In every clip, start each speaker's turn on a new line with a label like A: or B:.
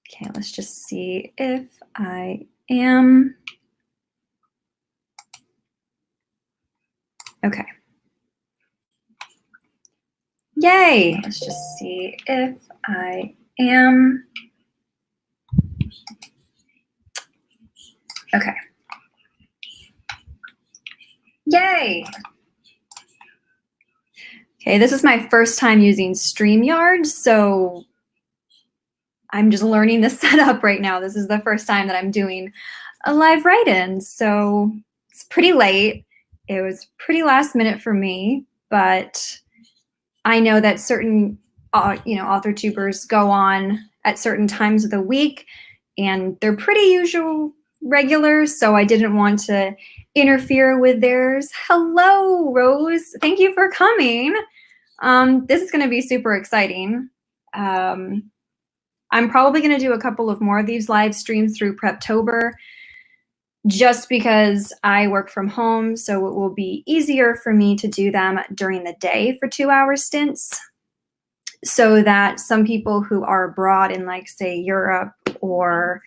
A: Okay, let's just see if I am. Okay. Yay! Let's just see if I am. Okay. Yay! Okay, this is my first time using StreamYard, so I'm just learning the setup right now. This is the first time that I'm doing a live write-in, so it's pretty late. It was pretty last minute for me, but I know that certain author tubers go on at certain times of the week, and they're pretty usual regular, so I didn't want to interfere with theirs. Hello, Rose. Thank you for coming. This is going to be super exciting. I'm probably going to do a couple of more of these live streams through Preptober just because I work from home, so it will be easier for me to do them during the day for 2-hour stints so that some people who are abroad in, like, say, Europe or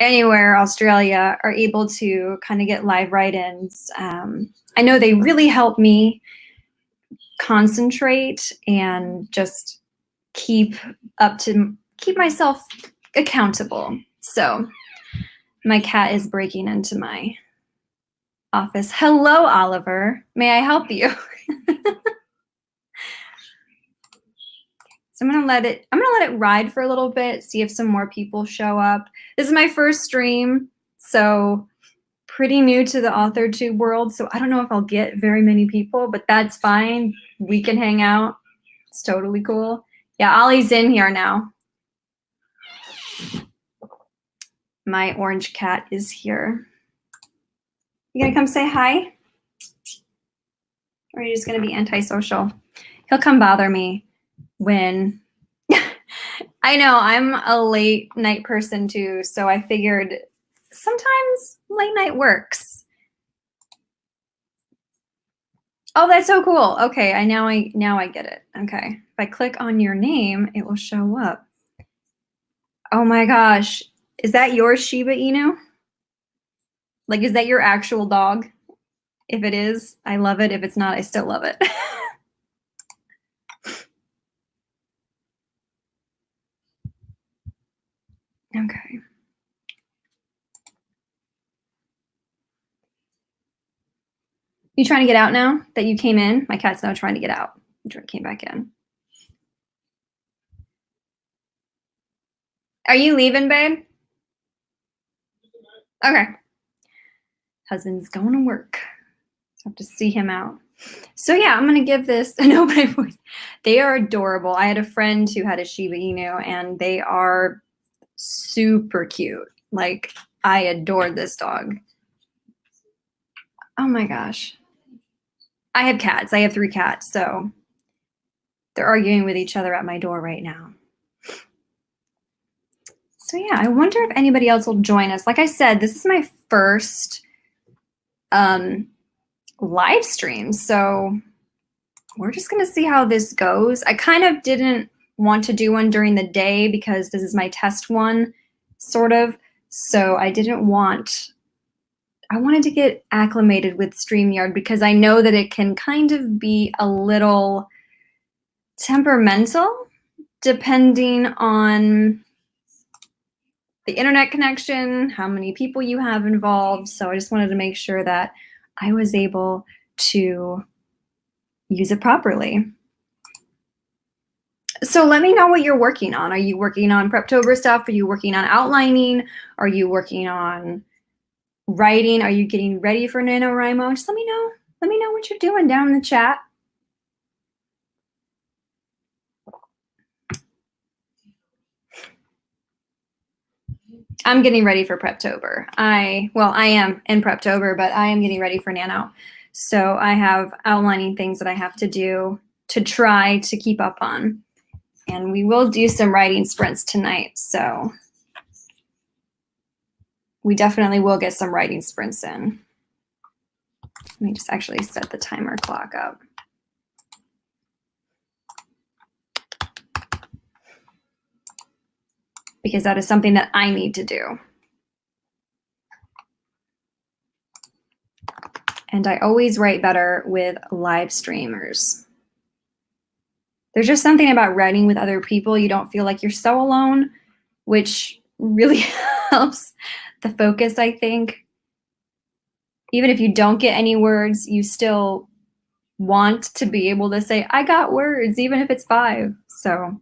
A: anywhere, Australia, are able to kind of get live write-ins. I know they really help me concentrate and just keep myself accountable. So my cat is breaking into my office. Hello, Oliver. May I help you? So I'm gonna let it ride for a little bit, see if some more people show up. This is my first stream, so pretty new to the AuthorTube world, so I don't know if I'll get very many people, but that's fine. We can hang out. It's totally cool. Yeah, Ollie's in here now. My orange cat is here. You gonna come say hi? Or are you just gonna be antisocial? He'll come bother me when I know I'm a late night person too, so I figured sometimes late night works. Oh, that's so cool. Okay, now I get it. Okay. If I click on your name, it will show up. Oh my gosh. Is that your Shiba Inu? Like, is that your actual dog? If it is, I love it. If it's not, I still love it. Okay. You trying to get out now that you came in? My cat's now trying to get out. Came back in. Are you leaving, babe? Okay. Husband's going to work. So I have to see him out. So yeah, I'm gonna give this my voice. They are adorable. I had a friend who had a Shiba Inu, and they are super cute. Like, I adored this dog. Oh my gosh. I have cats. I have 3 cats, so they're arguing with each other at my door right now. So yeah, I wonder if anybody else will join us. Like I said, this is my first live stream, so we're just gonna see how this goes. I kind of didn't want to do one during the day because this is my test one, sort of. So I wanted to get acclimated with StreamYard because I know that it can kind of be a little temperamental depending on the internet connection, how many people you have involved. So I just wanted to make sure that I was able to use it properly. So let me know what you're working on. Are you working on Preptober stuff? Are you working on outlining? Are you working on writing? Are you getting ready for NaNoWriMo? Just let me know. Let me know what you're doing down in the chat. I'm getting ready for Preptober. I am in Preptober, but I am getting ready for Nano. So I have outlining things that I have to do to try to keep up on. And we will do some writing sprints tonight, so we definitely will get some writing sprints in. Let me just actually set the timer clock up. because that is something that I need to do. And I always write better with live streamers. There's just something about writing with other people. You don't feel like you're so alone, which really helps the focus, I think. Even if you don't get any words, you still want to be able to say, I got words, even if it's 5. So.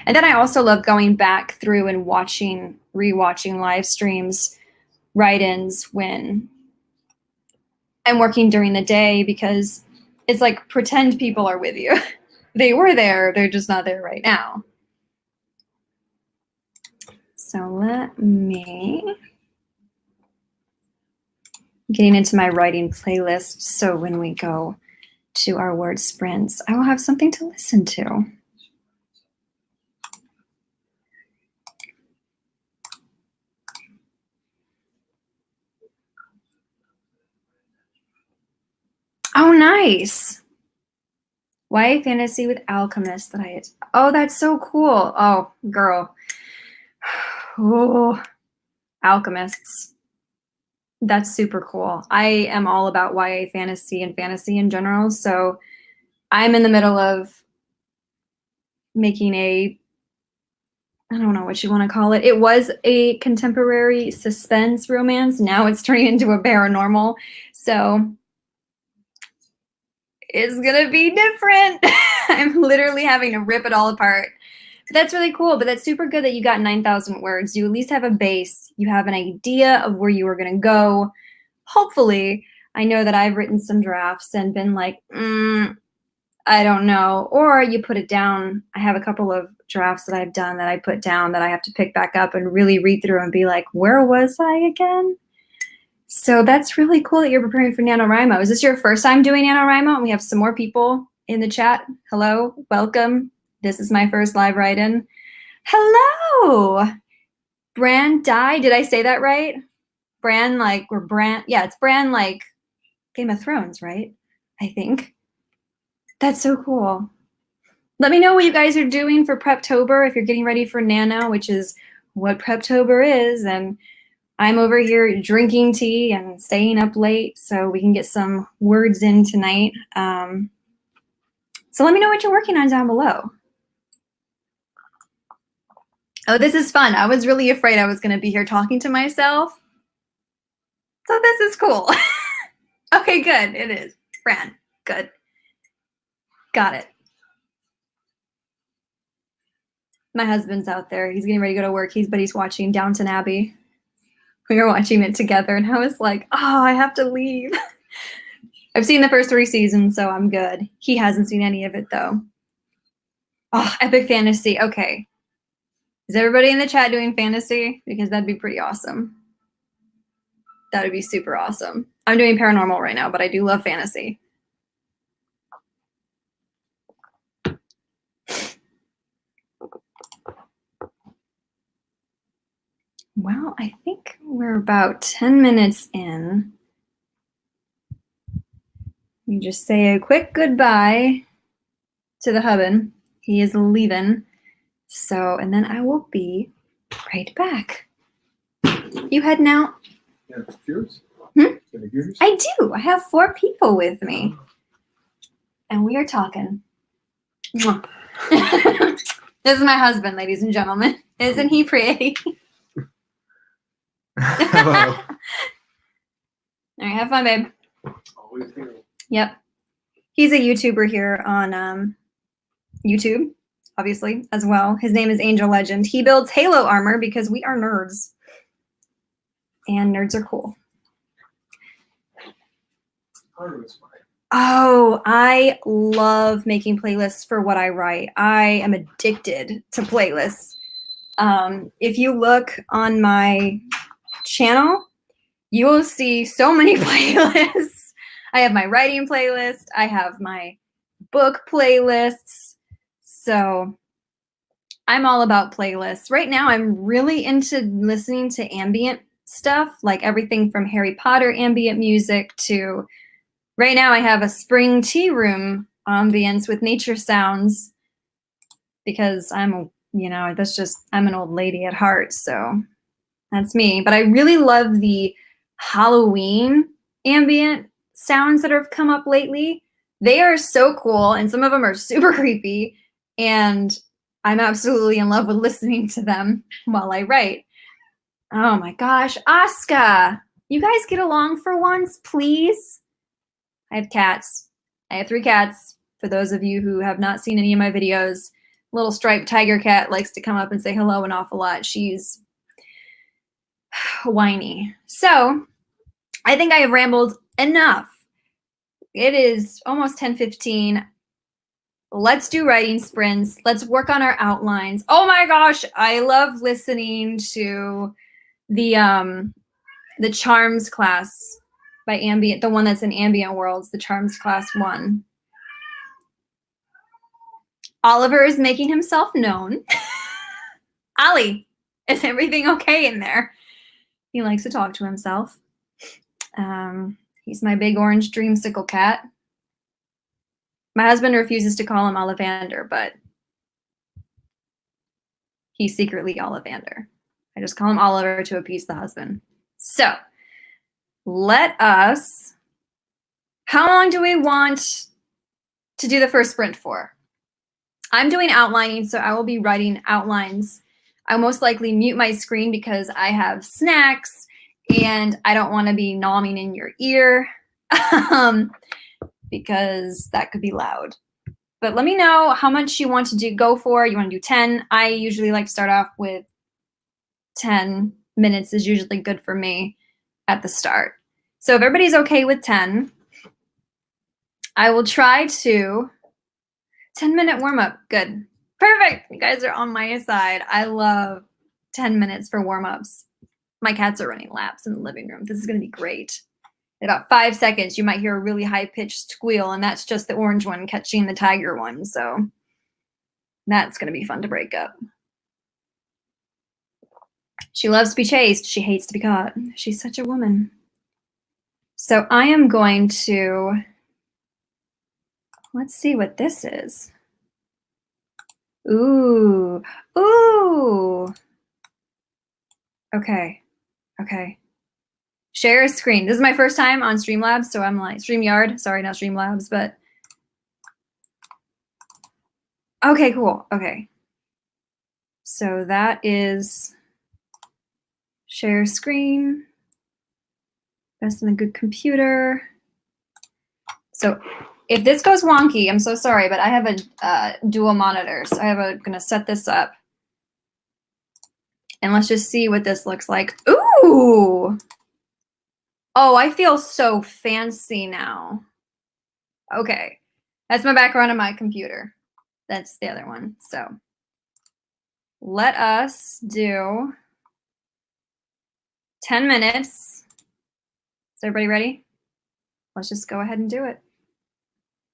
A: And then I also love going back through and rewatching live streams, write-ins when I'm working during the day, because it's like pretend people are with you. They were there, they're just not there right now. So let me, getting into my writing playlist, so when we go to our word sprints, I will have something to listen to. Oh, nice. YA fantasy with alchemists oh, that's so cool. Oh, girl. Oh, alchemists. That's super cool. I am all about YA fantasy and fantasy in general, so I'm in the middle of making I don't know what you want to call it. It was a contemporary suspense romance. Now it's turning into a paranormal. So it's going to be different. I'm literally having to rip it all apart. But that's really cool. But that's super good that you got 9,000 words. You at least have a base. You have an idea of where you were going to go. Hopefully, I know that I've written some drafts and been like, I don't know. Or you put it down. I have a couple of drafts that I've done that I put down that I have to pick back up and really read through and be like, where was I again? So that's really cool that you're preparing for NaNoWriMo. Is this your first time doing NaNoWriMo? And we have some more people in the chat. Hello, welcome. This is my first live write-in. Hello, Bran Dye. Did I say that right? Bran, yeah, it's Bran like Game of Thrones, right? I think. That's so cool. Let me know what you guys are doing for Preptober, if you're getting ready for Nano, which is what Preptober is. And I'm over here drinking tea and staying up late so we can get some words in tonight. So let me know what you're working on down below. Oh, this is fun. I was really afraid I was going to be here talking to myself. So this is cool. Okay, good. It is. Fran, good. Got it. My husband's out there. He's getting ready to go to work. He's watching Downton Abbey. We were watching it together, and I was like, oh, I have to leave. I've seen the first 3 seasons, so I'm good. He hasn't seen any of it, though. Oh, epic fantasy. Okay. Is everybody in the chat doing fantasy? Because that'd be pretty awesome. That would be super awesome. I'm doing paranormal right now, but I do love fantasy. Well, I think we're about 10 minutes in. Let me just say a quick goodbye to the husband. He is leaving. So, and then I will be right back. You heading out?
B: Yeah, yours?
A: Yours? I do. I have 4 people with me. And we are talking. This is my husband, ladies and gentlemen. Isn't he pretty?
B: Hello.
A: All right, have fun, babe.
B: Always here.
A: Yep. He's a YouTuber here on YouTube, obviously, as well. His name is Angel Legend. He builds Halo armor because we are nerds. And nerds are cool. Oh, I love making playlists for what I write. I am addicted to playlists. If you look on my channel, you will see so many playlists. I have my writing playlist. I have my book playlists. So I'm all about playlists. Right now, I'm really into listening to ambient stuff, like everything from Harry Potter ambient music to, right now I have a spring tea room ambience with nature sounds because I'm an old lady at heart, so that's me. But I really love the Halloween ambient sounds that have come up lately. They are so cool, and some of them are super creepy, and I'm absolutely in love with listening to them while I write. Oh my gosh, Asuka, you guys get along for once, please? I have cats. I have 3 cats. For those of you who have not seen any of my videos, little striped tiger cat likes to come up and say hello an awful lot. She's whiny. So I think I have rambled enough. It is almost 10:15. Let's do writing sprints. Let's work on our outlines. Oh my gosh, I love listening to the Charms class by Ambient, the one that's in Ambient Worlds, the Charms class 1. Oliver is making himself known. Ollie, is everything okay in there? He likes to talk to himself. He's my big orange dreamsicle cat. My husband refuses to call him Ollivander, but he's secretly Ollivander. I just call him Oliver to appease the husband. So how long do we want to do the first sprint for? I'm doing outlining, so I will be writing outlines. I'll most likely mute my screen because I have snacks and I don't want to be nomming in your ear because that could be loud. But let me know how much you want to go for. You want to do 10? I usually like to start off with 10 minutes is usually good for me at the start. So if everybody's okay with 10, I will try to 10-minute warm-up. Good. Perfect. You guys are on my side. I love 10 minutes for warm-ups. My cats are running laps in the living room. This is going to be great. In about 5 seconds, you might hear a really high-pitched squeal, and that's just the orange one catching the tiger one. So that's going to be fun to break up. She loves to be chased. She hates to be caught. She's such a woman. So I am going to, let's see what this is. Ooh, ooh. Okay. Share a screen. This is my first time on Streamlabs, so I'm like, StreamYard. Sorry, not Streamlabs, but. Okay, cool. Okay. So that is share screen. Best in a good computer. So if this goes wonky, I'm so sorry, but I have a dual monitor. So gonna set this up. And let's just see what this looks like. Ooh! Oh, I feel so fancy now. Okay. That's my background on my computer. That's the other one. So let us do 10 minutes. Is everybody ready? Let's just go ahead and do it.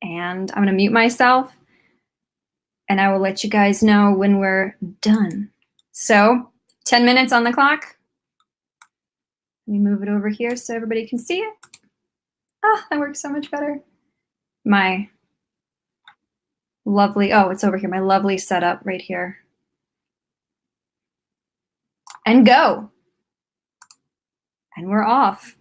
A: And I'm going to mute myself and I will let you guys know when we're done. So 10 minutes on the clock. Let me move it over here so everybody can see it. Ah, that works so much better. My lovely, oh, it's over here. My lovely setup right here. And go. And we're off.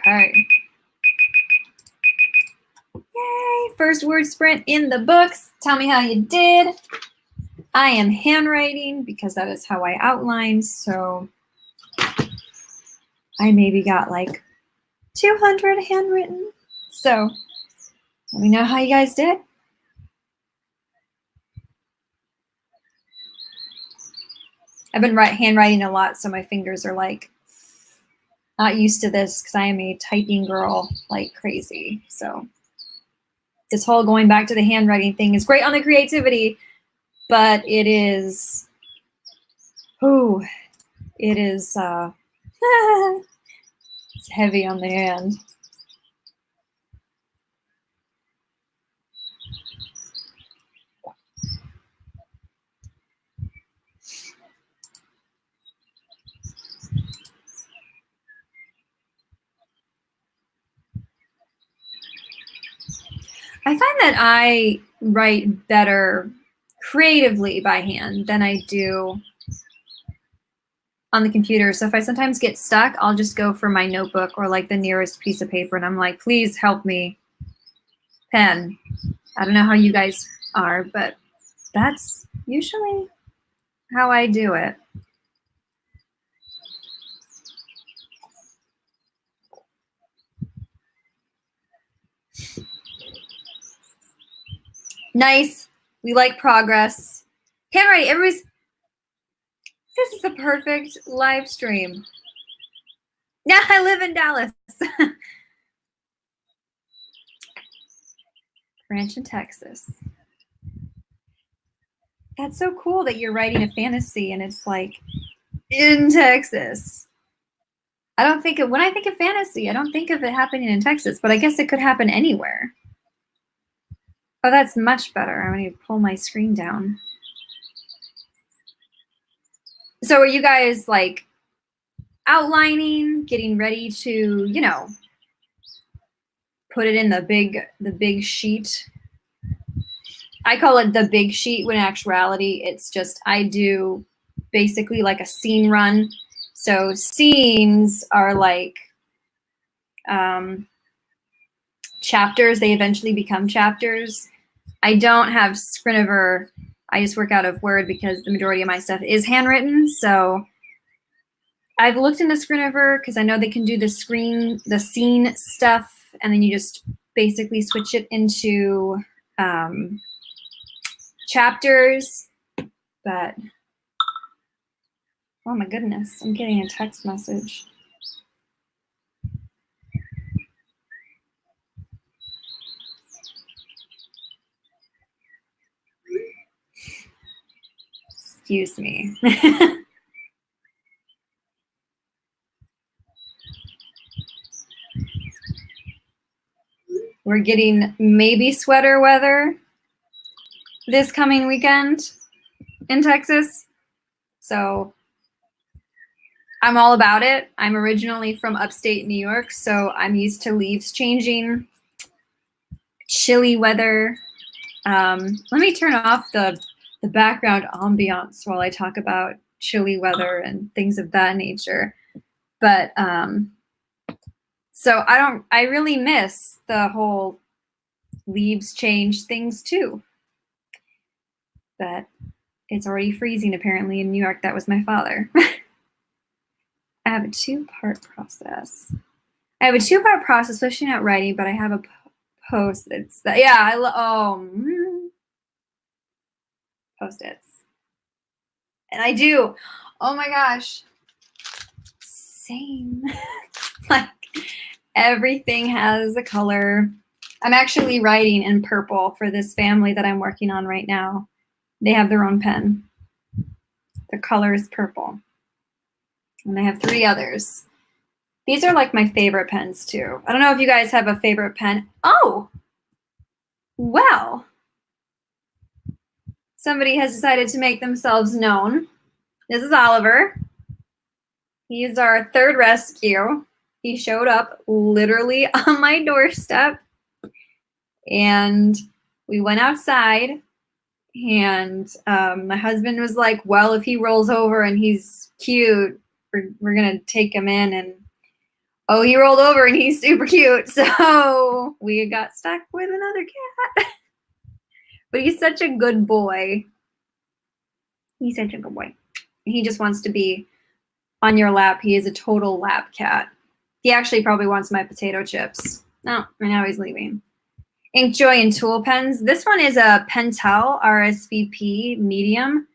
A: Okay. Yay, first word sprint in the books. Tell me how you did. I am handwriting because that is how I outline. So I maybe got like 200 handwritten. So let me know how you guys did. I've been handwriting a lot, so my fingers are like not used to this because I am a typing girl like crazy. So this whole going back to the handwriting thing is great on the creativity, but it is, it is, it's heavy on the hand. I find that I write better creatively by hand than I do on the computer. So if I sometimes get stuck, I'll just go for my notebook or like the nearest piece of paper and I'm like, please help me, pen. I don't know how you guys are, but that's usually how I do it. Nice. We like progress. Handwriting, everybody's, this is the perfect live stream. Yeah, I live in Dallas. Ranch in Texas. That's so cool that you're writing a fantasy and it's like in Texas. I don't think when I think of fantasy, I don't think of it happening in Texas, but I guess it could happen anywhere. Oh, that's much better. I'm going to pull my screen down. So are you guys like outlining, getting ready to, you know, put it in the big sheet? I call it the big sheet when in actuality it's just I do basically like a scene run. So scenes are like chapters. They eventually become chapters. I don't have Scriniver. I just work out of Word because the majority of my stuff is handwritten. So I've looked into Scriniver because I know they can do the scene stuff, and then you just basically switch it into chapters. But oh my goodness, I'm getting a text message. Excuse me. We're getting maybe sweater weather this coming weekend in Texas. So I'm all about it. I'm originally from upstate New York, so I'm used to leaves changing, chilly weather. Let me turn off the background ambiance while I talk about chilly weather and things of that nature. But so I really miss the whole leaves change things too. But it's already freezing apparently in New York. That was my father. I have a two-part process. Especially not writing, but I have a post that's that. Yeah, Post-its. And I do. Oh my gosh. Same. Like everything has a color. I'm actually writing in purple for this family that I'm working on right now. They have their own pen. The color is purple. And I have 3 others. These are like my favorite pens too. I don't know if you guys have a favorite pen. Oh, well, somebody has decided to make themselves known. This is Oliver. He's our 3rd rescue. He showed up literally on my doorstep and we went outside and my husband was like, well, if he rolls over and he's cute, we're going to take him in. And Oh, he rolled over and he's super cute. So we got stuck with another cat. But he's such a good boy. He's such a good boy. He just wants to be on your lap. He is a total lap cat. He actually probably wants my potato chips. Oh, and now he's leaving. Inkjoy and tool pens. This one is a Pentel RSVP medium.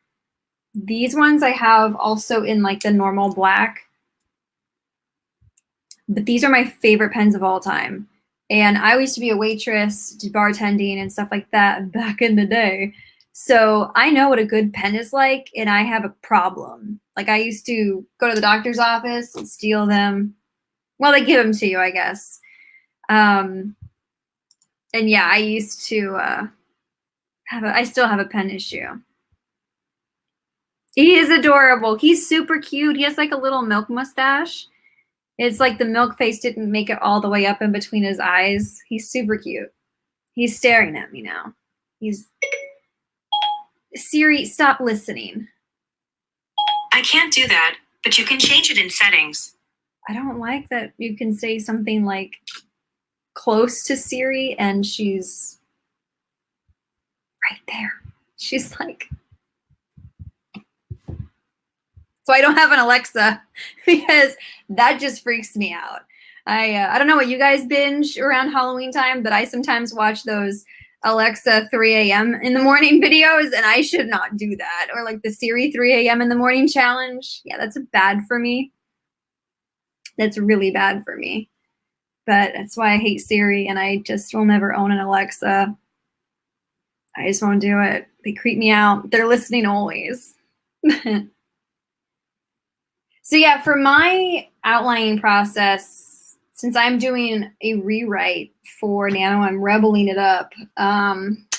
A: These ones I have also in like the normal black. But these are my favorite pens of all time. And I used to be a waitress, did bartending and stuff like that back in the day. So I know what a good pen is like, and I have a problem. Like I used to go to the doctor's office and steal them. Well, they give them to you, I guess. And yeah, I used to I still have a pen issue. He is adorable. He's super cute. He has like a little milk mustache. It's like the milk face didn't make it all the way up in between his eyes. He's super cute. He's staring at me now. He's... Siri, stop listening.
C: I can't do that, but you can change it in settings.
A: I don't like that you can say something like close to Siri and she's right there. She's like... So I don't have an Alexa because that just freaks me out. I don't know what you guys binge around Halloween time, but I sometimes watch those Alexa 3 a.m. in the morning videos, and I should not do that. Or like the Siri 3 a.m. in the morning challenge. Yeah, that's bad for me. That's really bad for me. But that's why I hate Siri, and I just will never own an Alexa. I just won't do it. They creep me out. They're listening always. So yeah, for my outlining process, since I'm doing a rewrite for Nano, I'm rebelling it up,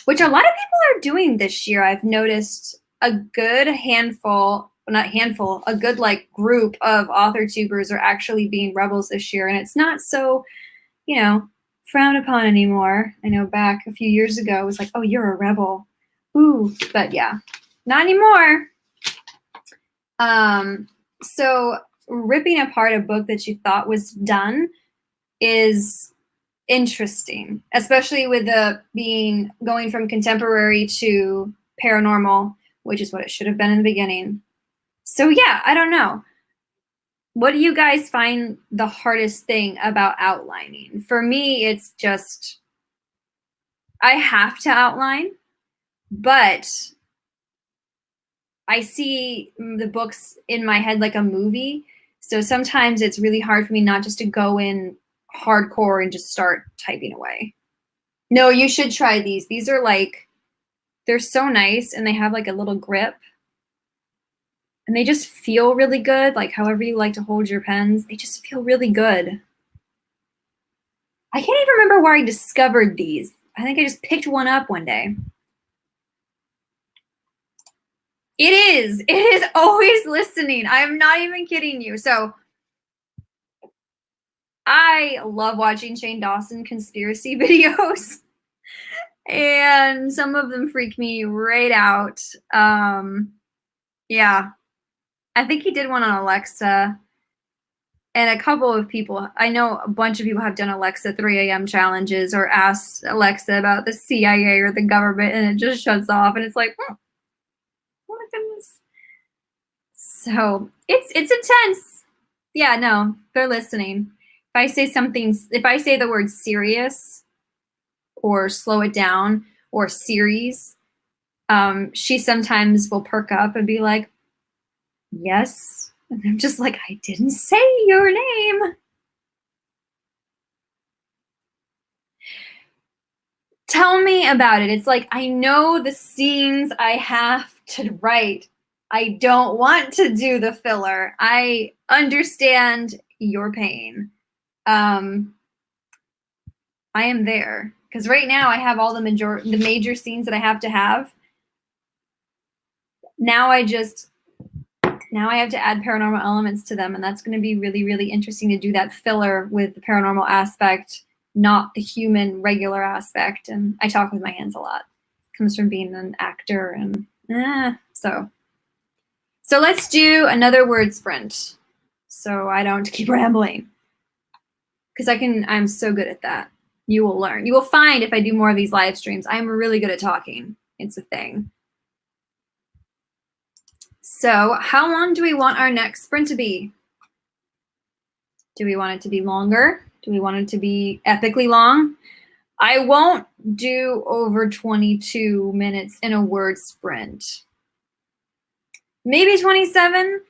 A: which a lot of people are doing this year. I've noticed a good handful, well, not handful, a good like group of author tubers are actually being rebels this year, and it's not so, you know, frowned upon anymore. I know back a few years ago it was like, oh, you're a rebel. Ooh, but yeah, not anymore. So ripping apart a book that you thought was done is interesting, especially with the going from contemporary to paranormal, which is what it should have been in the beginning. So yeah, I don't know. What do you guys find the hardest thing about outlining? For me, it's just I have to outline, but I see the books in my head like a movie. So sometimes it's really hard for me not just to go in hardcore and just start typing away. No, you should try these. These are like, they're so nice and they have like a little grip. And they just feel really good. Like however you like to hold your pens, they just feel really good. I can't even remember where I discovered these. I think I just picked one up one day. It is always listening. I am not even kidding you. So I love watching Shane Dawson conspiracy videos. And some of them freak me right out. Yeah. I think he did one on Alexa. And a couple of people, I know a bunch of people have done Alexa 3 a.m. challenges or asked Alexa about the CIA or the government, and it just shuts off. And it's like, oh my goodness. So it's intense. Yeah, no, they're listening. If I say the word serious or slow it down or series, she sometimes will perk up and be like, yes. And I'm just like, I didn't say your name. Tell me about it. It's like, I know the scenes I have to write. I don't want to do the filler. I understand your pain. I am there. Because right now I have all the major scenes that I have to have. Now I have to add paranormal elements to them, and that's going to be really, really interesting to do that filler with the paranormal aspect, not the human regular aspect. And I talk with my hands a lot. It comes from being an actor, and so let's do another word sprint so I don't keep rambling. because I'm so good at that. You will learn. You will find if I do more of these live streams, I'm really good at talking. It's a thing. So how long do we want our next sprint to be? Do we want it to be longer? Do we want it to be epically long? I won't do over 22 minutes in a word sprint. Maybe 27,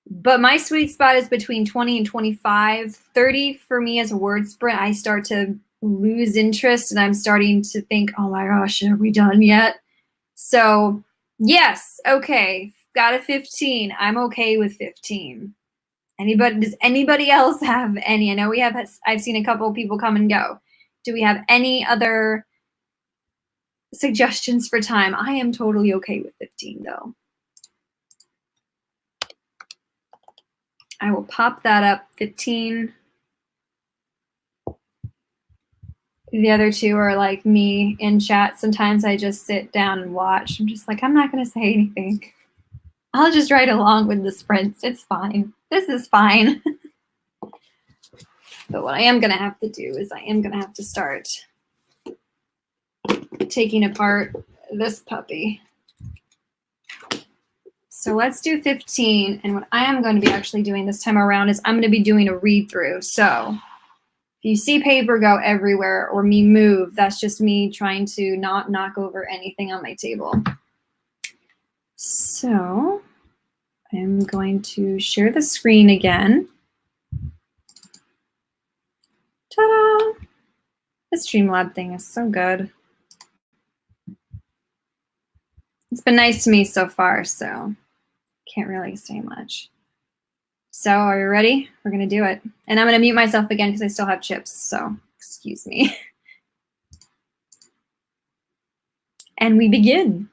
A: but my sweet spot is between 20 and 25. 30 for me as a word sprint, I start to lose interest and I'm starting to think, oh my gosh, are we done yet? So yes, okay, got a 15. I'm okay with 15. Does anybody else have any? I know I've seen a couple of people come and go. Do we have any other suggestions for time? I am totally okay with 15 though. I will pop that up, 15. The other two are like me in chat. Sometimes I just sit down and watch. I'm just like, I'm not going to say anything. I'll just ride along with the sprints. It's fine. This is fine. But what I am going to have to do is I am going to have to start taking apart this puppy. So let's do 15. And what I am going to be actually doing this time around is I'm going to be doing a read through. So if you see paper go everywhere or me move, that's just me trying to not knock over anything on my table. So I'm going to share the screen again. Ta-da! The Streamlab thing is so good. It's been nice to me so far, so can't really say much. So are you ready? We're going to do it. And I'm going to mute myself again because I still have chips, so excuse me. And we begin.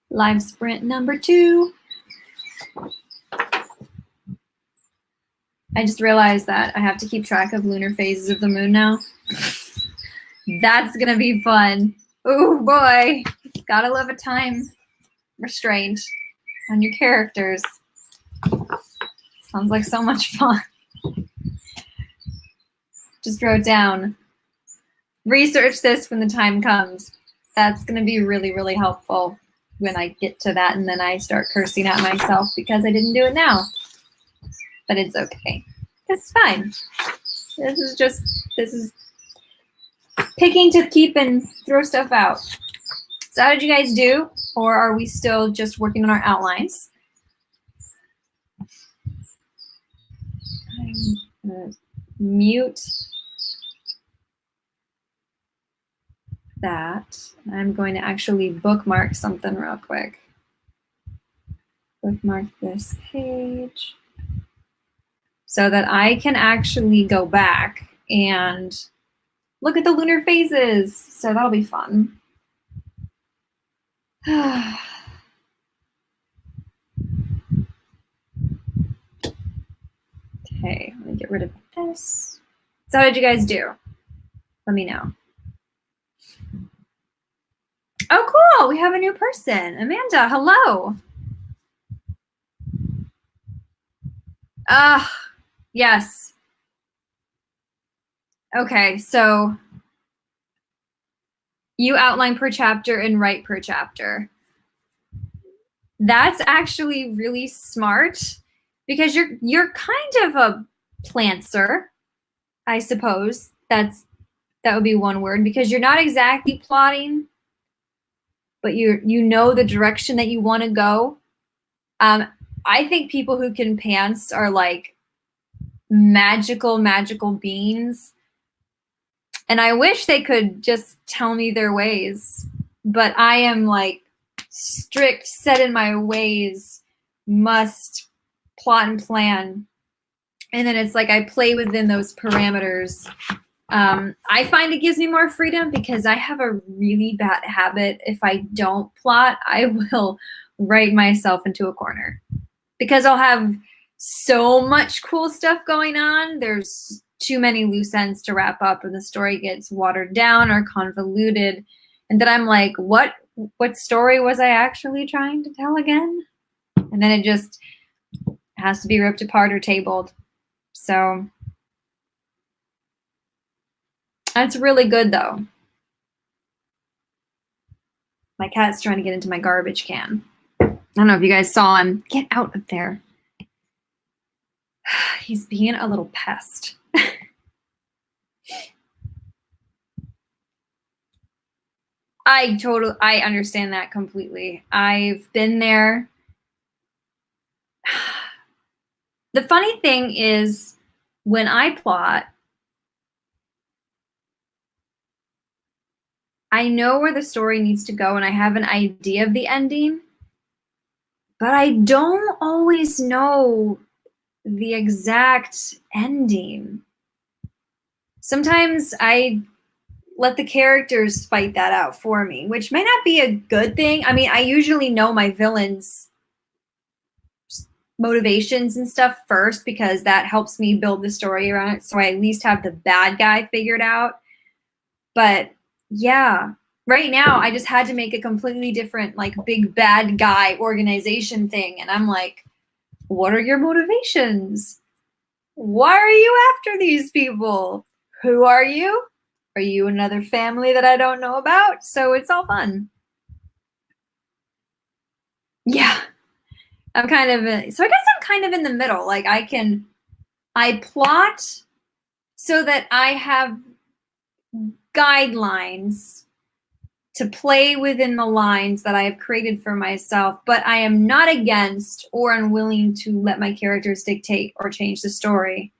A: Live sprint number 2. I just realized that I have to keep track of lunar phases of the moon now. That's gonna be fun. Oh boy, gotta love a time restraint on your characters. Sounds like so much fun. Just wrote down, research this when the time comes. That's gonna be really, really helpful when I get to that, and then I start cursing at myself because I didn't do it now. But it's okay. It's fine. This is picking to keep and throw stuff out. So how did you guys do? Or are we still just working on our outlines? I'm gonna mute that. I'm going to actually bookmark something real quick. Bookmark this page so that I can actually go back and look at the lunar phases. So that'll be fun. Okay, let me get rid of this. So how did you guys do? Let me know. Oh, cool. We have a new person. Amanda, hello. Yes. Okay, so you outline per chapter and write per chapter. That's actually really smart because you're kind of a plantser, I suppose. That would be one word, because you're not exactly plotting, but you know the direction that you want to go. I think people who can pants are like magical beings. And I wish they could just tell me their ways, but I am like strict, set in my ways, must plot and plan. And then it's like I play within those parameters. I find it gives me more freedom because I have a really bad habit. If I don't plot, I will write myself into a corner because I'll have so much cool stuff going on. There's too many loose ends to wrap up, and the story gets watered down or convoluted. And then I'm like, what story was I actually trying to tell again? And then it just has to be ripped apart or tabled. So that's really good, though. My cat's trying to get into my garbage can. I don't know if you guys saw him. Get out of there. He's being a little pest. I understand that completely. I've been there. The funny thing is, when I plot, I know where the story needs to go and I have an idea of the ending, but I don't always know the exact ending. Sometimes I let the characters fight that out for me, which may not be a good thing. I mean, I usually know my villains' motivations and stuff first because that helps me build the story around it, so I at least have the bad guy figured out. But yeah, right now I just had to make a completely different, like, big bad guy organization thing, and I'm like, what are your motivations? Why are you after these people? Who are you? Are you another family that I don't know about? So it's all fun. Yeah. So I guess I'm kind of in the middle. Like I plot so that I have guidelines to play within the lines that I have created for myself, but I am not against or unwilling to let my characters dictate or change the story.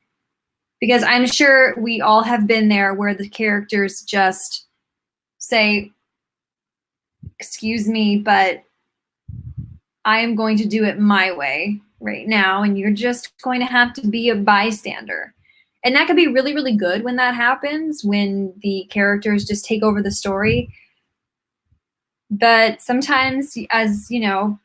A: Because I'm sure we all have been there where the characters just say, excuse me, but I am going to do it my way right now, and you're just going to have to be a bystander. And that can be really, really good when that happens, when the characters just take over the story. But sometimes, as you know,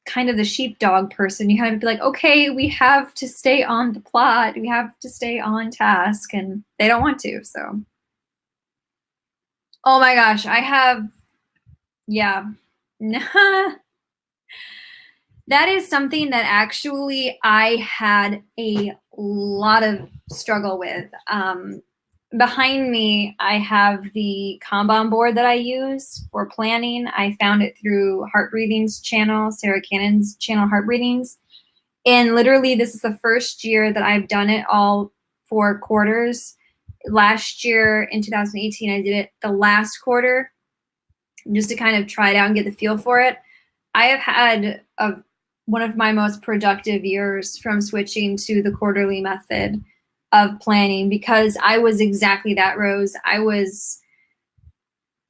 A: kind of the sheepdog person, you kind of be like, okay, we have to stay on the plot, we have to stay on task, and they don't want to. So, oh my gosh, I have, yeah. That is something that actually I had a lot of struggle with. Behind me, I have the Kanban board that I use for planning. I found it through Heart Breathing's channel, Sarah Cannon's channel, Heart Breathings. And literally, this is the first year that I've done it all 4 quarters. Last year in 2018, I did it the last quarter just to kind of try it out and get the feel for it. I have had one of my most productive years from switching to the quarterly method of planning, because I was exactly that, Rose. I was,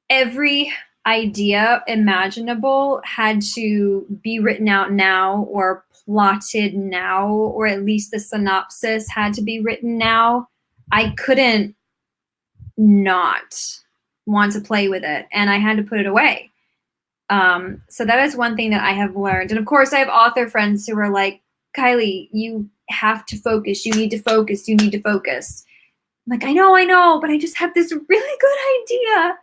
A: every idea imaginable had to be written out now or plotted now, or at least the synopsis had to be written now. I couldn't not want to play with it, and I had to put it away. So that is one thing that I have learned. And of course, I have author friends who are like, Kylie, you have to focus. You need to focus. You need to focus. I'm like, I know, but I just have this really good idea.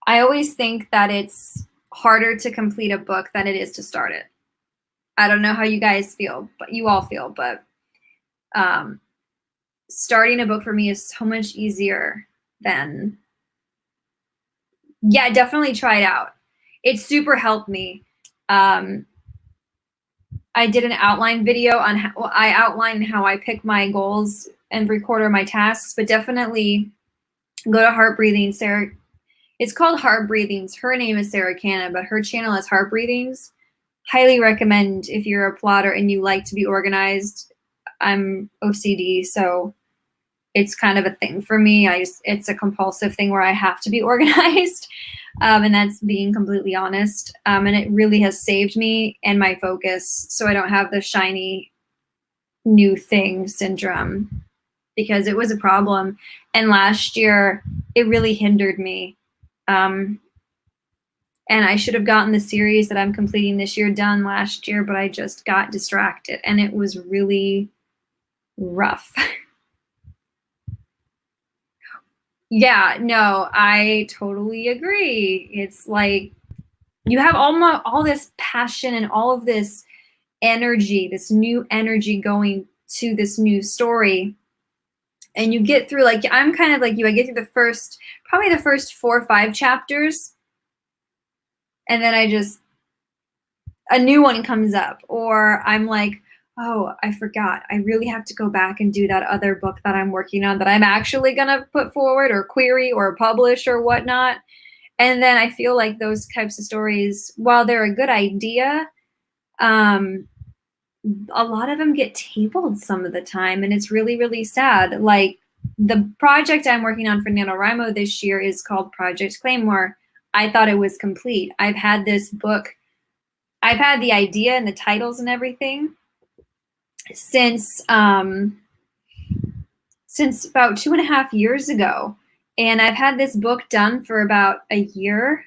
A: I always think that it's harder to complete a book than it is to start it. I don't know how you guys feel, but you all feel, but starting a book for me is so much easier than, yeah, definitely try it out. It super helped me. I did an outline video on how I outline how I pick my goals and record my tasks, but definitely go to Heart Breathing. Sarah, it's called Heart Breathings. Her name is Sarah Cannon, but her channel is Heart Breathings. Highly recommend if you're a plotter and you like to be organized. I'm OCD, so it's kind of a thing for me. It's a compulsive thing where I have to be organized. And that's being completely honest. And it really has saved me and my focus, so I don't have the shiny new thing syndrome, because it was a problem. And last year, it really hindered me. And I should have gotten the series that I'm completing this year done last year, but I just got distracted, and it was really rough. Yeah, no, I totally agree. It's like you have all this passion and all of this energy, this new energy going to this new story. And you get through, like, I'm kind of like you, I get through probably the first 4 or 5 chapters. And then a new one comes up, or I'm like, oh, I forgot. I really have to go back and do that other book that I'm working on that I'm actually going to put forward or query or publish or whatnot. And then I feel like those types of stories, while they're a good idea, a lot of them get tabled some of the time, and it's really, really sad. Like, the project I'm working on for NaNoWriMo this year is called Project Claymore. I thought it was complete. I've had this book, I've had the idea and the titles and everything since about 2.5 years ago. And I've had this book done for about a year,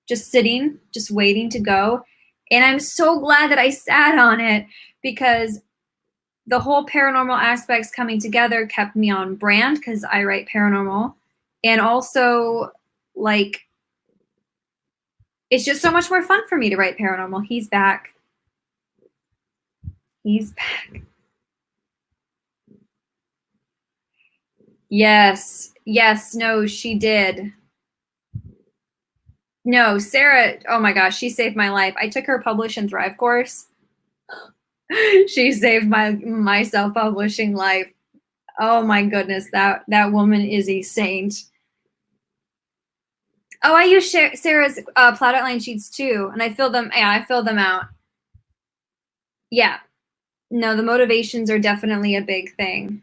A: just sitting, just waiting to go. And I'm so glad that I sat on it, because the whole paranormal aspects coming together kept me on brand, because I write paranormal. And also, like, it's just so much more fun for me to write paranormal. He's back. He's back. Yes. Yes. No, she did. No, Sarah, oh my gosh, she saved my life. I took her Publish and Thrive course. She saved my self-publishing life. Oh my goodness, that woman is a saint. Oh, I use Sarah's plot outline sheets too, and I fill them. Yeah, I fill them out. Yeah, No, the motivations are definitely a big thing.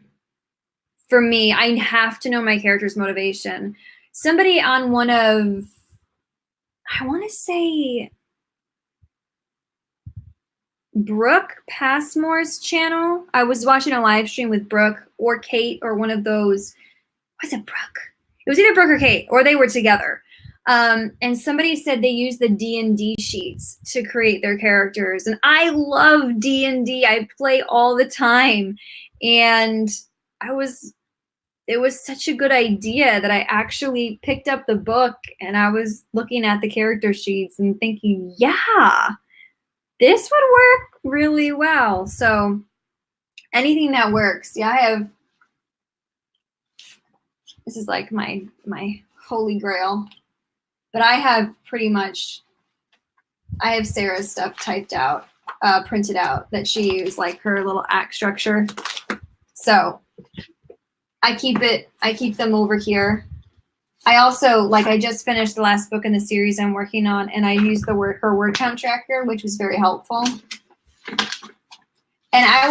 A: For me, I have to know my character's motivation. Somebody on one of, I want to say, Brooke Passmore's channel. I was watching a live stream with Brooke or Kate or one of those. Was it Brooke? It was either Brooke or Kate, or they were together. And somebody said they use the D&D sheets to create their characters. And I love D&D. I play all the time. And it was such a good idea that I actually picked up the book and I was looking at the character sheets and thinking, yeah, this would work really well. So anything that works. Yeah, I have, this is like my holy grail. But I have pretty much, I have Sarah's stuff typed out, printed out that she used, like her little act structure. So I keep them over here. I also, like, I just finished the last book in the series I'm working on, and I used her word count tracker, which was very helpful. And I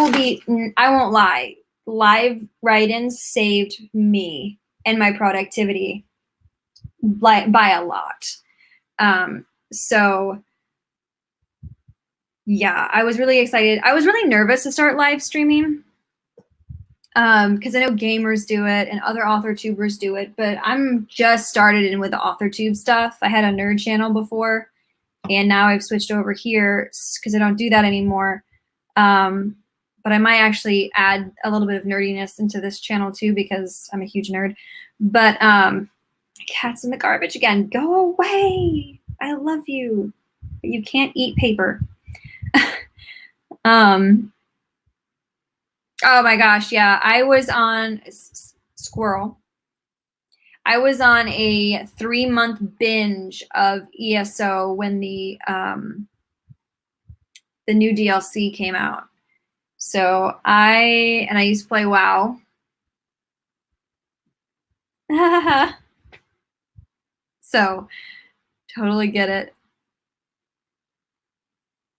A: won't lie, live write-ins saved me and my productivity by a lot. So yeah, I was really excited. I was really nervous to start live streaming because I know gamers do it and other author tubers do it, but I'm just started in with the author tube stuff. I had a nerd channel before, and now I've switched over here because I don't do that anymore. But I might actually add a little bit of nerdiness into this channel too because I'm a huge nerd. But cat's in the garbage again. Go away. I love you. But you can't eat paper. Oh my gosh, yeah. I was on Squirrel. I was on a 3-month binge of ESO when the new DLC came out. So I used to play WoW. So totally get it.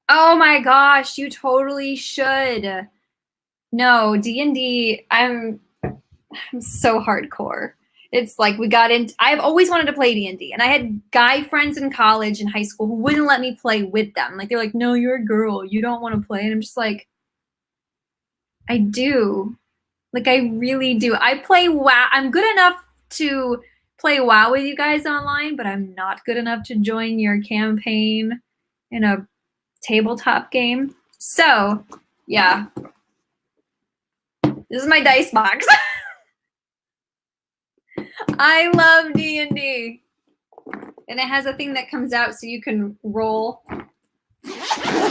A: Oh my gosh, you totally should. No, D&D, I'm so hardcore. It's like we got into, I've always wanted to play D&D, and I had guy friends in college and high school who wouldn't let me play with them. Like, they're like, no, you're a girl. You don't want to play. And I'm just like, I do. Like, I really do. I play WoW. I'm good enough to play WoW with you guys online, but I'm not good enough to join your campaign in a tabletop game. So, yeah. This is my dice box. I love D&D. And it has a thing that comes out so you can roll.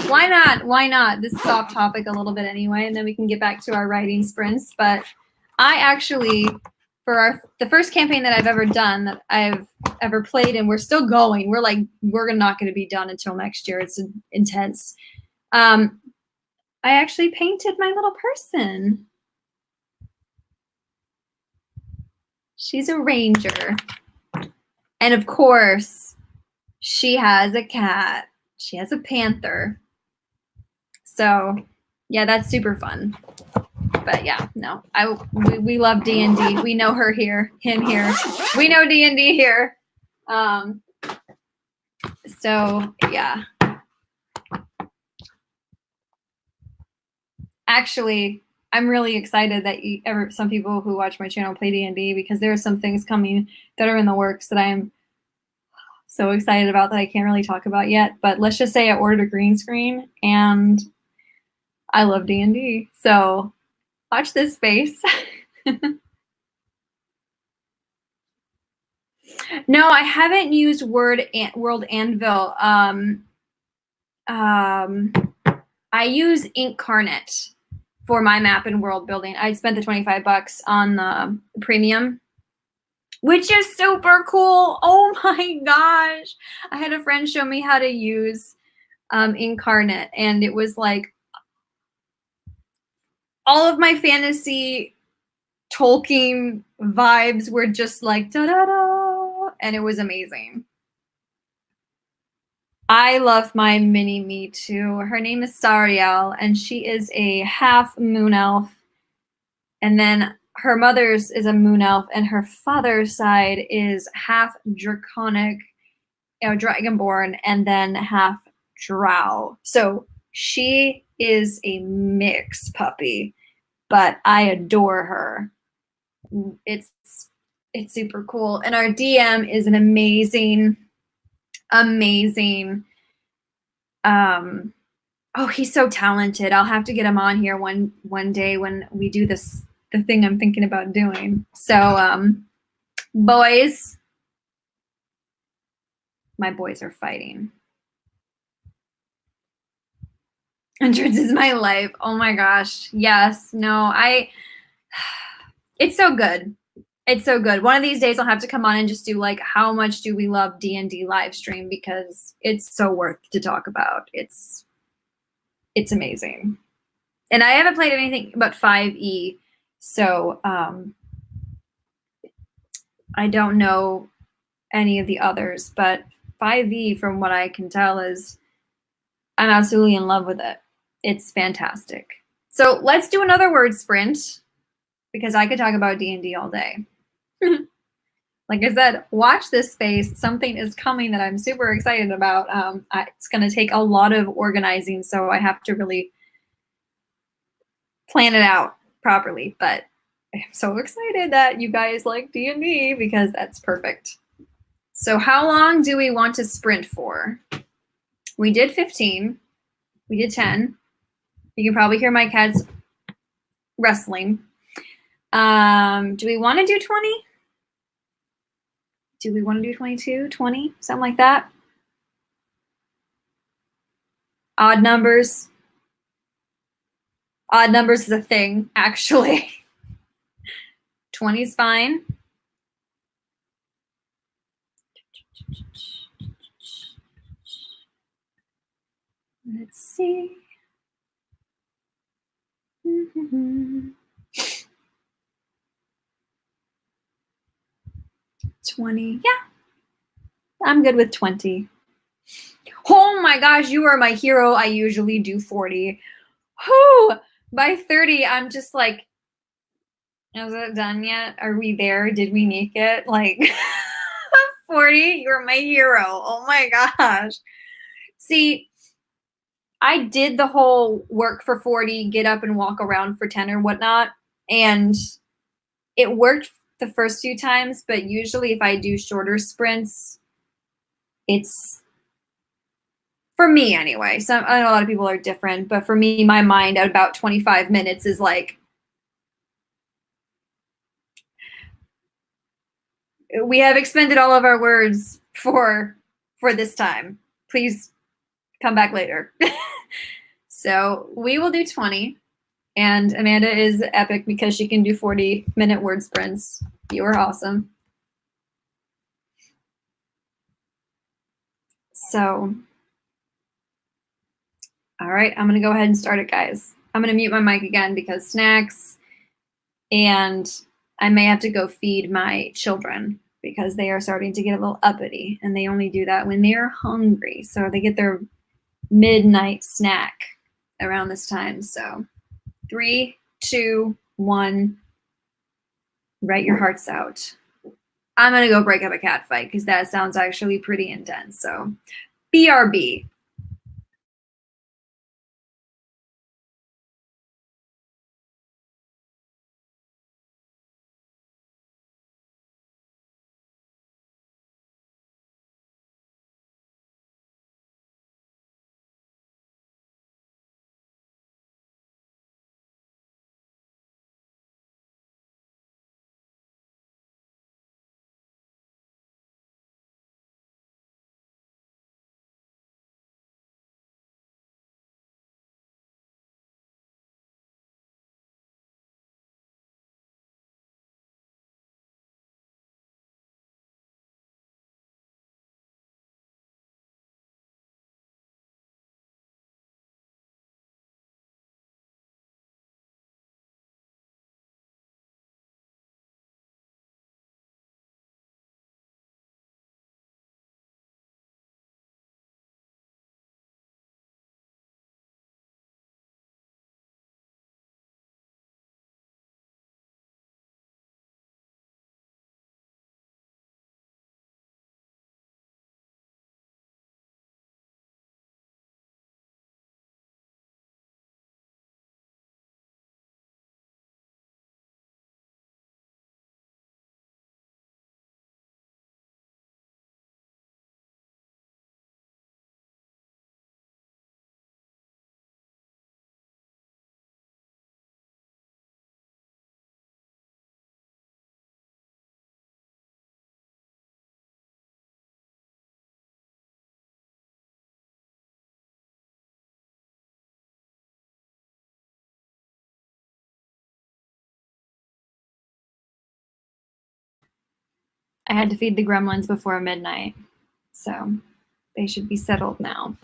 A: Why not? Why not? This is off topic a little bit anyway, and then we can get back to our writing sprints. But I actually, for the first campaign that I've ever done, that I've ever played, and we're still going, we're not going to be done until next year. It's intense. I actually painted my little person. She's a ranger. And of course, she has a cat. She has a panther. So, yeah, that's super fun. But yeah, no, we love D&D. We know her here, him here. We know D&D here. So yeah. Actually, I'm really excited that some people who watch my channel play D&D, because there are some things coming that are in the works that I am so excited about that I can't really talk about yet. But let's just say I ordered a green screen and I love D&D. So watch this space. No, I haven't used World Anvil. I use Incarnate for my map and world building. I spent the $25 on the premium, which is super cool. Oh my gosh. I had a friend show me how to use Incarnate, and it was like all of my fantasy Tolkien vibes were just like da-da-da, and it was amazing. I love my mini me too. Her name is Sariel, and she is a half moon elf. And then her mother's is a moon elf, and her father's side is half draconic, dragonborn, and then half drow. So she is a mixed puppy, but I adore her. It's it's super cool. And our DM is an amazing, amazing. Oh, he's so talented. I'll have to get him on here one day when we do the thing I'm thinking about doing. So boys, my boys are fighting. Hundreds is my life. Oh my gosh. Yes. No, it's so good. It's so good. One of these days I'll have to come on and just do like how much do we love D&D live stream, because it's so worth to talk about. It's amazing. And I haven't played anything but 5e, so I don't know any of the others, but 5e, from what I can tell, is I'm absolutely in love with it. It's fantastic. So let's do another word sprint, because I could talk about D&D all day. Like I said, watch this space. Something is coming that I'm super excited about. It's going to take a lot of organizing, so I have to really plan it out properly. But I'm so excited that you guys like D&D, because that's perfect. So how long do we want to sprint for? We did 15. We did 10. You can probably hear my cats wrestling. Do we want to do 20? Do we want to do 22, 20, something like that? Odd numbers. Odd numbers is a thing, actually. 20 is fine. Let's see. 20. Yeah, I'm good with 20. Oh my gosh, you are my hero. I usually do 40. Whew. By 30, I'm just like, is it done yet? Are we there? Did we make it? Like 40, you're my hero. Oh my gosh. See, I did the whole work for 40, get up and walk around for 10 or whatnot. And it worked the first few times, but usually if I do shorter sprints, it's, for me anyway. So I know a lot of people are different, but for me, my mind at about 25 minutes is like, we have expended all of our words for this time. Please come back later. So we will do 20. And Amanda is epic because she can do 40-minute word sprints. You are awesome. So, all right, I'm going to go ahead and start it, guys. I'm going to mute my mic again because snacks, and I may have to go feed my children because they are starting to get a little uppity, and they only do that when they are hungry. So they get their midnight snack around this time. So 3, 2, 1, write your hearts out. I'm going to go break up a cat fight because that sounds actually pretty intense. So BRB. I had to feed the gremlins before midnight, so they should be settled now.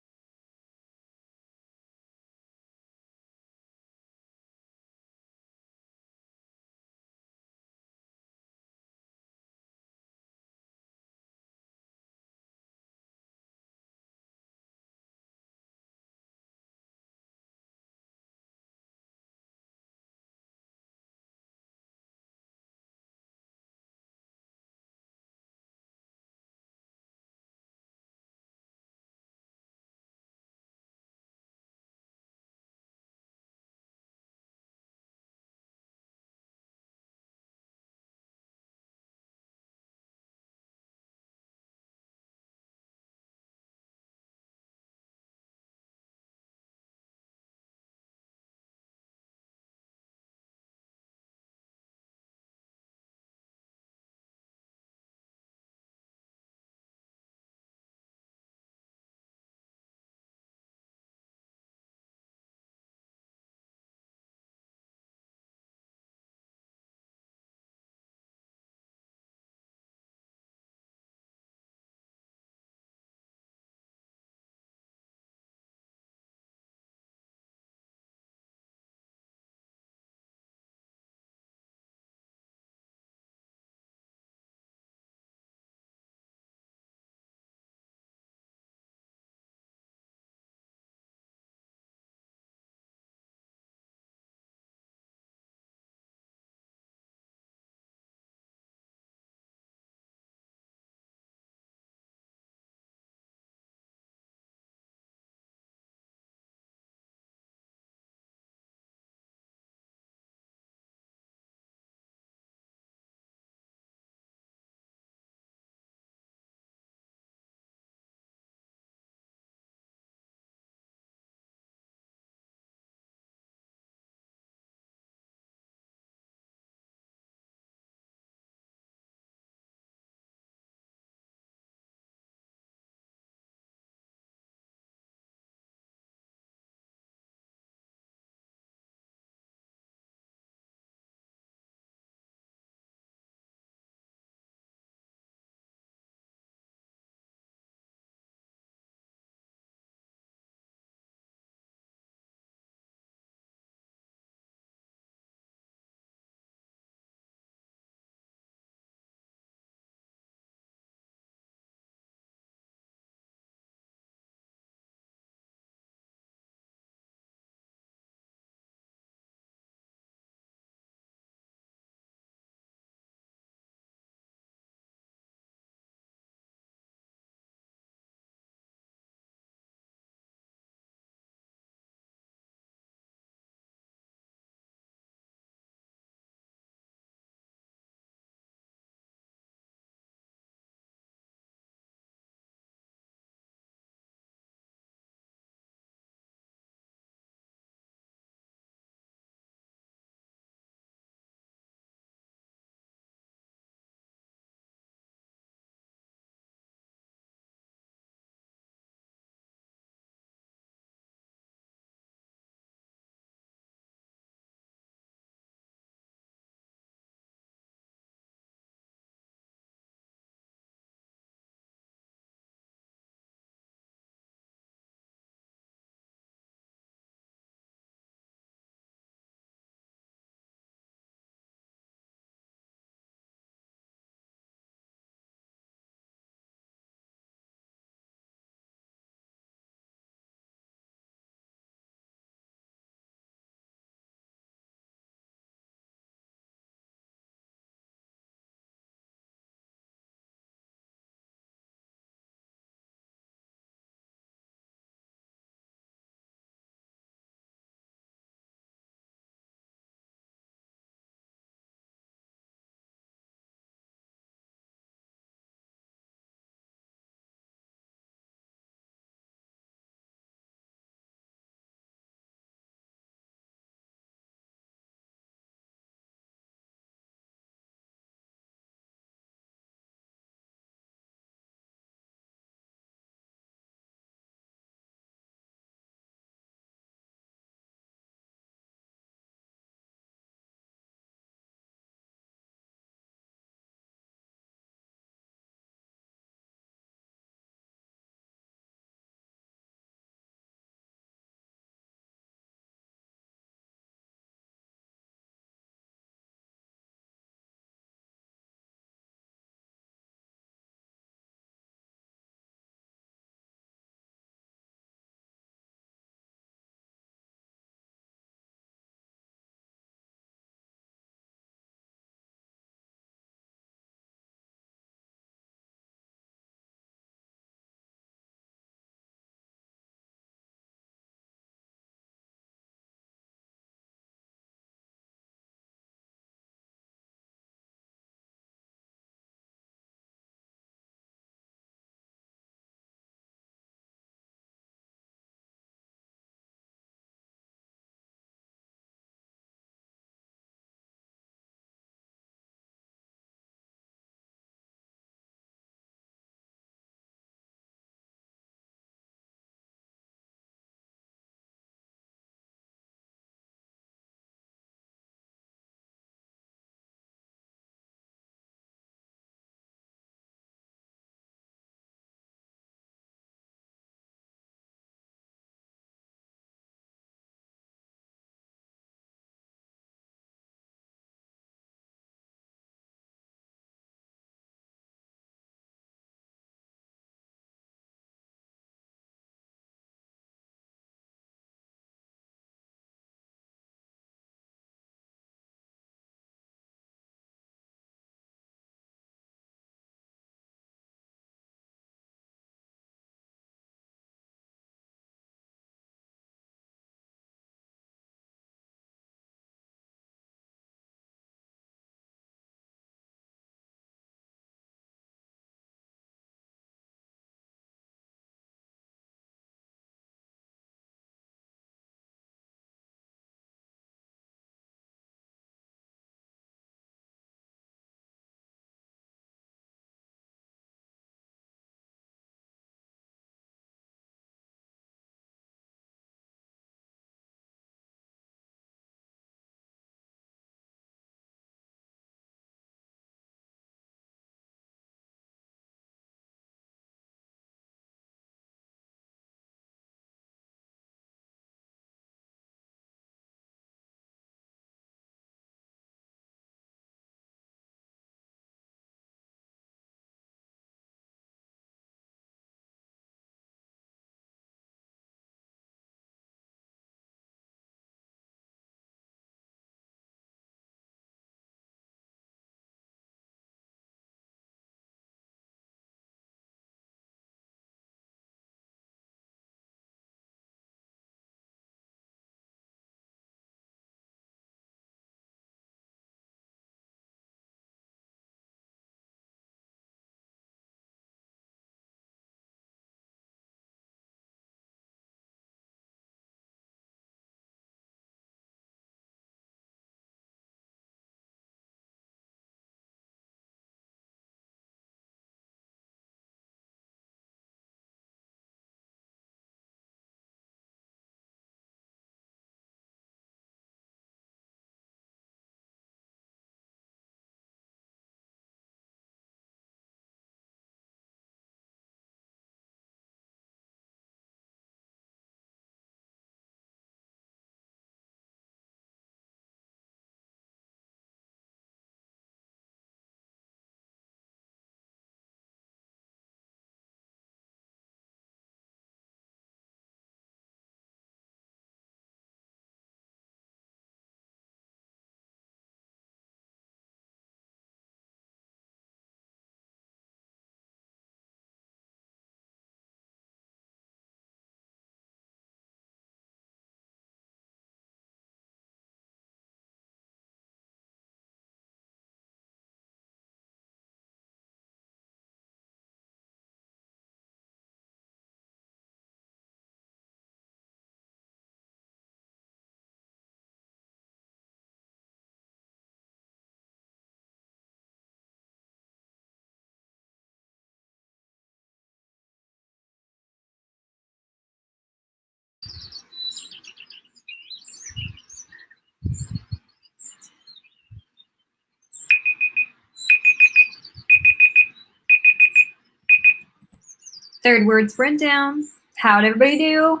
A: Third word sprint down. How'd everybody do?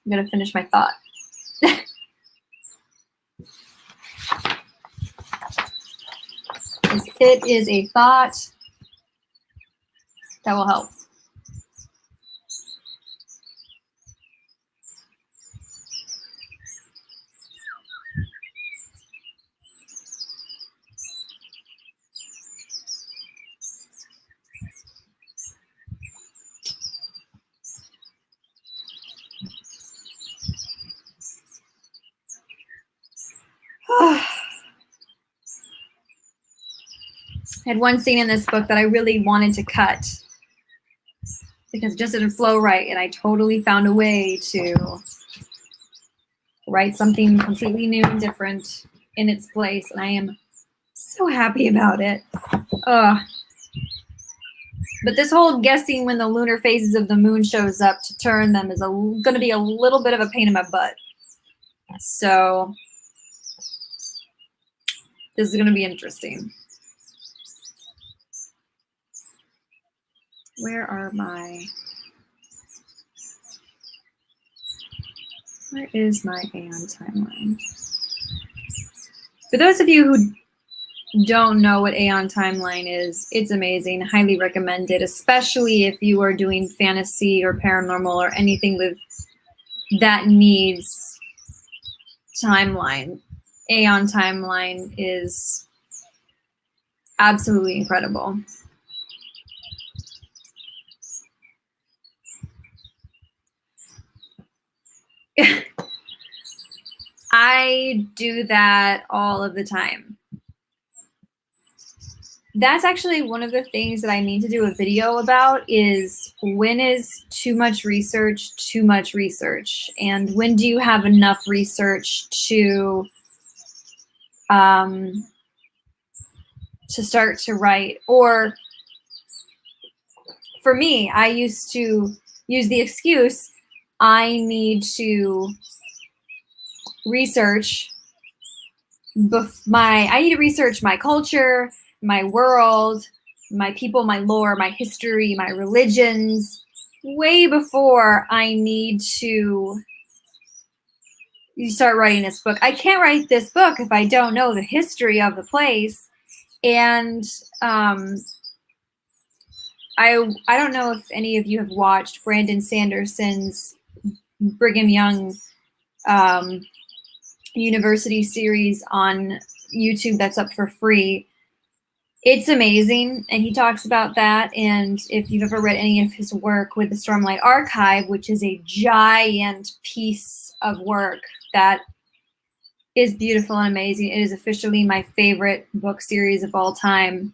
A: I'm gonna finish my thought. It is a thought that will help. I had one scene in this book that I really wanted to cut because it just didn't flow right, and I totally found a way to write something completely new and different in its place, and I am so happy about it. But this whole guessing when the lunar phases of the moon shows up to turn them is going to be a little bit of a pain in my butt. So this is going to be interesting. Where is my Aeon timeline? For those of you who don't know what Aeon timeline is, it's amazing. Highly recommend it, especially if you are doing fantasy or paranormal or anything with that needs timeline. Aeon timeline is absolutely incredible. I do that all of the time. That's actually one of the things that I need to do a video about is when is too much research, and when do you have enough research to start to write. Or for me, I used to use the excuse, I need to research my culture, my world, my people, my lore, my history, my religions, way before I need to start writing this book. I can't write this book if I don't know the history of the place. And I don't know if any of you have watched Brandon Sanderson's Brigham Young University series on YouTube that's up for free. It's amazing, and he talks about that. And if you've ever read any of his work with the Stormlight Archive, which is a giant piece of work that is beautiful and amazing, it is officially my favorite book series of all time.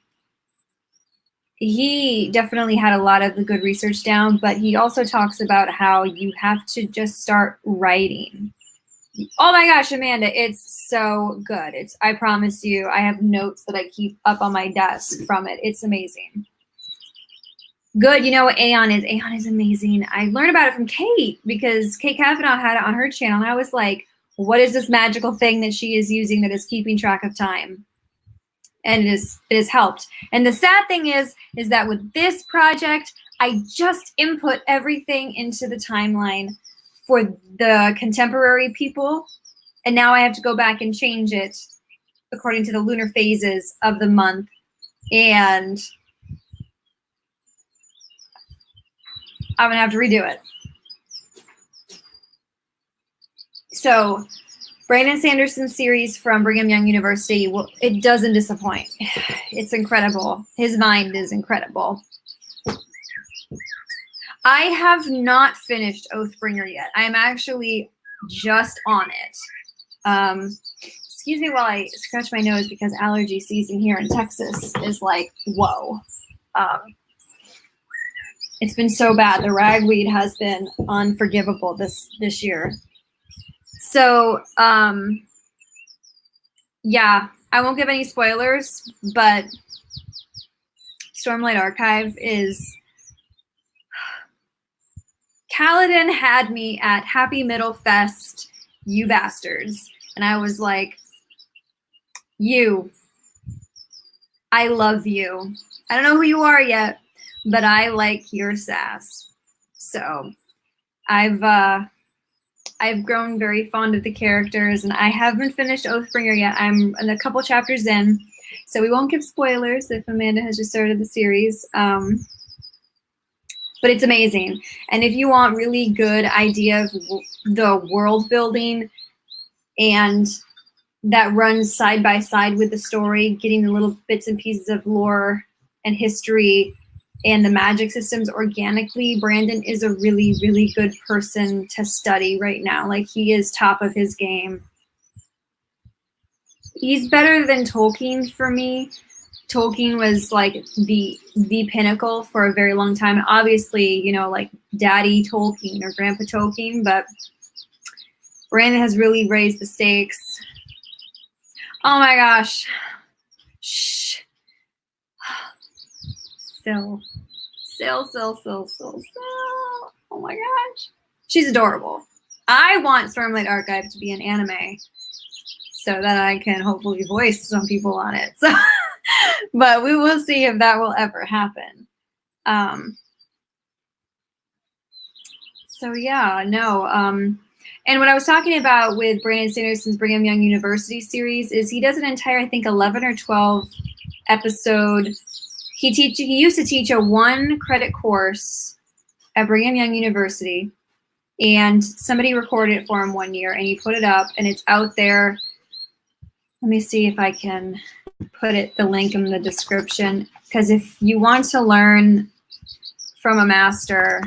A: He definitely had a lot of the good research down, but he also talks about how you have to just start writing. Oh my gosh, Amanda, it's so good. I promise you, I have notes that I keep up on my desk from it. It's amazing. Good, you know what Aeon is? Aeon is amazing. I learned about it from Kate because Kate Kavanaugh had it on her channel, and I was like, what is this magical thing that she is using that is keeping track of time? And it has helped. And the sad thing is that with this project, I just input everything into the timeline for the contemporary people. And now I have to go back and change it according to the lunar phases of the month. And I'm gonna have to redo it. So Brandon Sanderson's series from Brigham Young University, well, it doesn't disappoint. It's incredible. His mind is incredible. I have not finished Oathbringer yet. I'm actually just on it. Excuse me while I scratch my nose because allergy season here in Texas is like, whoa. It's been so bad. The ragweed has been unforgivable this year. So, yeah, I won't give any spoilers, but Stormlight Archive is... Kaladin had me at Happy Middle Fest, you bastards. And I was like, I love you. I don't know who you are yet, but I like your sass. So I've grown very fond of the characters, and I haven't finished Oathbringer yet. I'm a couple chapters in, so we won't give spoilers if Amanda has just started the series. But it's amazing. And if you want really good idea of the world building and that runs side by side with the story, getting the little bits and pieces of lore and history and the magic systems organically, Brandon is a really, really good person to study right now. Like, he is top of his game. He's better than Tolkien for me. Tolkien was like the pinnacle for a very long time. Obviously, you know, like Daddy Tolkien or Grandpa Tolkien, but Brandon has really raised the stakes. Oh my gosh. Shh. Syl. Oh my gosh. She's adorable. I want Stormlight Archive to be an anime so that I can hopefully voice some people on it. So, but we will see if that will ever happen. So yeah, no. And what I was talking about with Brandon Sanderson's Brigham Young University series is he does an entire, I think, 11 or 12 episode. He used to teach a 1-credit course at Brigham Young University, and somebody recorded it for him one year, and he put it up, and it's out there. Let me see if I can put the link in the description, because if you want to learn from a master,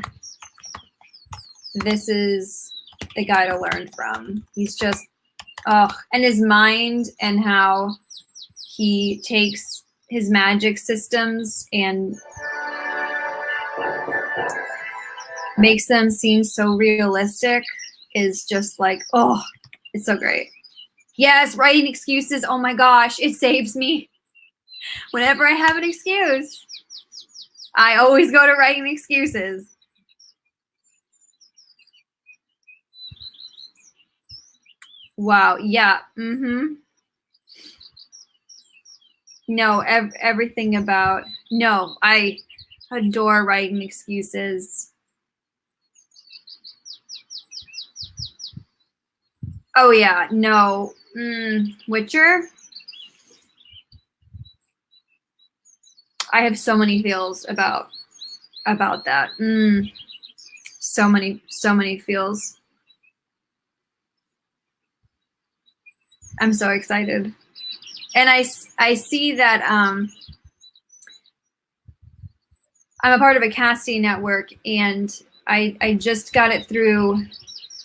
A: this is the guy to learn from. He's just, and his mind and how he takes his magic systems and makes them seem so realistic is just like, oh, it's so great. Yes, writing excuses. Oh my gosh, it saves me. Whenever I have an excuse, I always go to writing excuses. Wow, yeah, No, everything about, no, I adore writing excuses. Oh yeah, no, Witcher. I have so many feels about that. So many feels. I'm so excited. And I see that I'm a part of a casting network, and I just got it through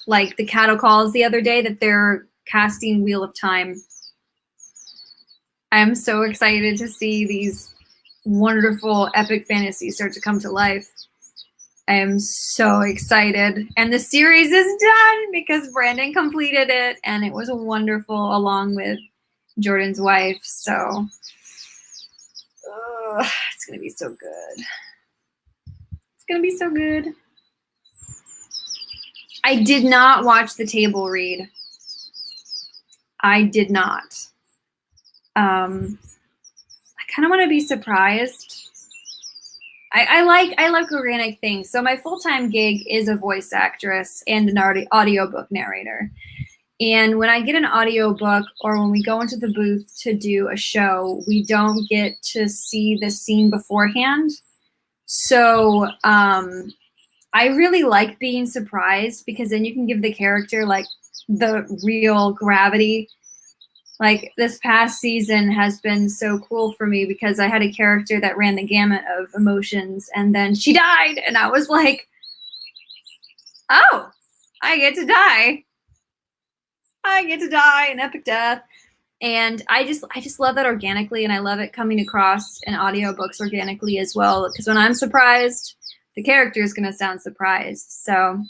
A: like the cattle calls the other day that they're casting Wheel of Time. I'm so excited to see these wonderful epic fantasies start to come to life. I am so excited. And the series is done because Brandon completed it, and it was wonderful along with Jordan's wife. So it's going to be so good. It's going to be so good. I did not watch the table read. I did not. I kind of want to be surprised. I like organic things. So my full-time gig is a voice actress and an audiobook narrator. And when I get an audiobook or when we go into the booth to do a show, we don't get to see the scene beforehand. So I really like being surprised, because then you can give the character like the real gravity. Like, this past season has been so cool for me because I had a character that ran the gamut of emotions, and then she died, and I was like, oh, I get to die. I get to die an epic death. And I just love that organically, and I love it coming across in audiobooks organically as well, because when I'm surprised, the character is going to sound surprised. So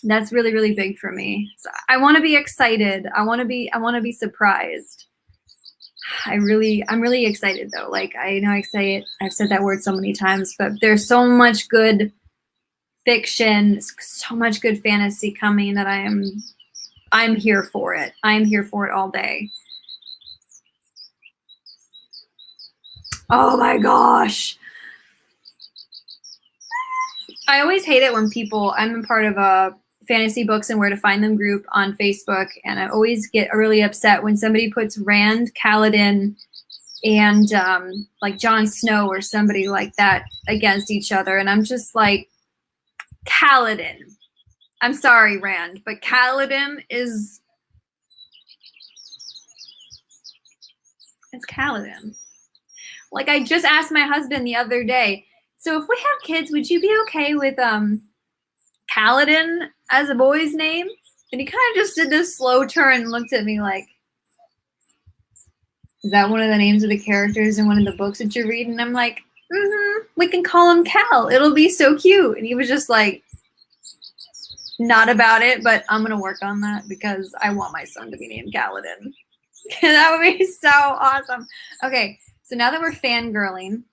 A: that's really, really big for me. So I want to be excited. I want to be surprised. I'm really excited though. Like, I know I've said that word so many times, but there's so much good fiction, so much good fantasy coming that I'm here for it. I'm here for it all day. Oh my gosh. I always hate it when people, I'm a part of a fantasy books and where to find them group on Facebook, and I always get really upset when somebody puts Rand, Kaladin, and like Jon Snow or somebody like that against each other. And I'm just like, Kaladin. I'm sorry, Rand, but Kaladin is, it's Kaladin. Like I just asked my husband the other day, so if we have kids, would you be okay with Kaladin as a boy's name? And he kind of just did this slow turn and looked at me like, is that one of the names of the characters in one of the books that you're reading? And I'm like, we can call him Cal. It'll be so cute. And he was just like, not about it, but I'm going to work on that because I want my son to be named Kaladin. That would be so awesome. Okay, so now that we're fanboying,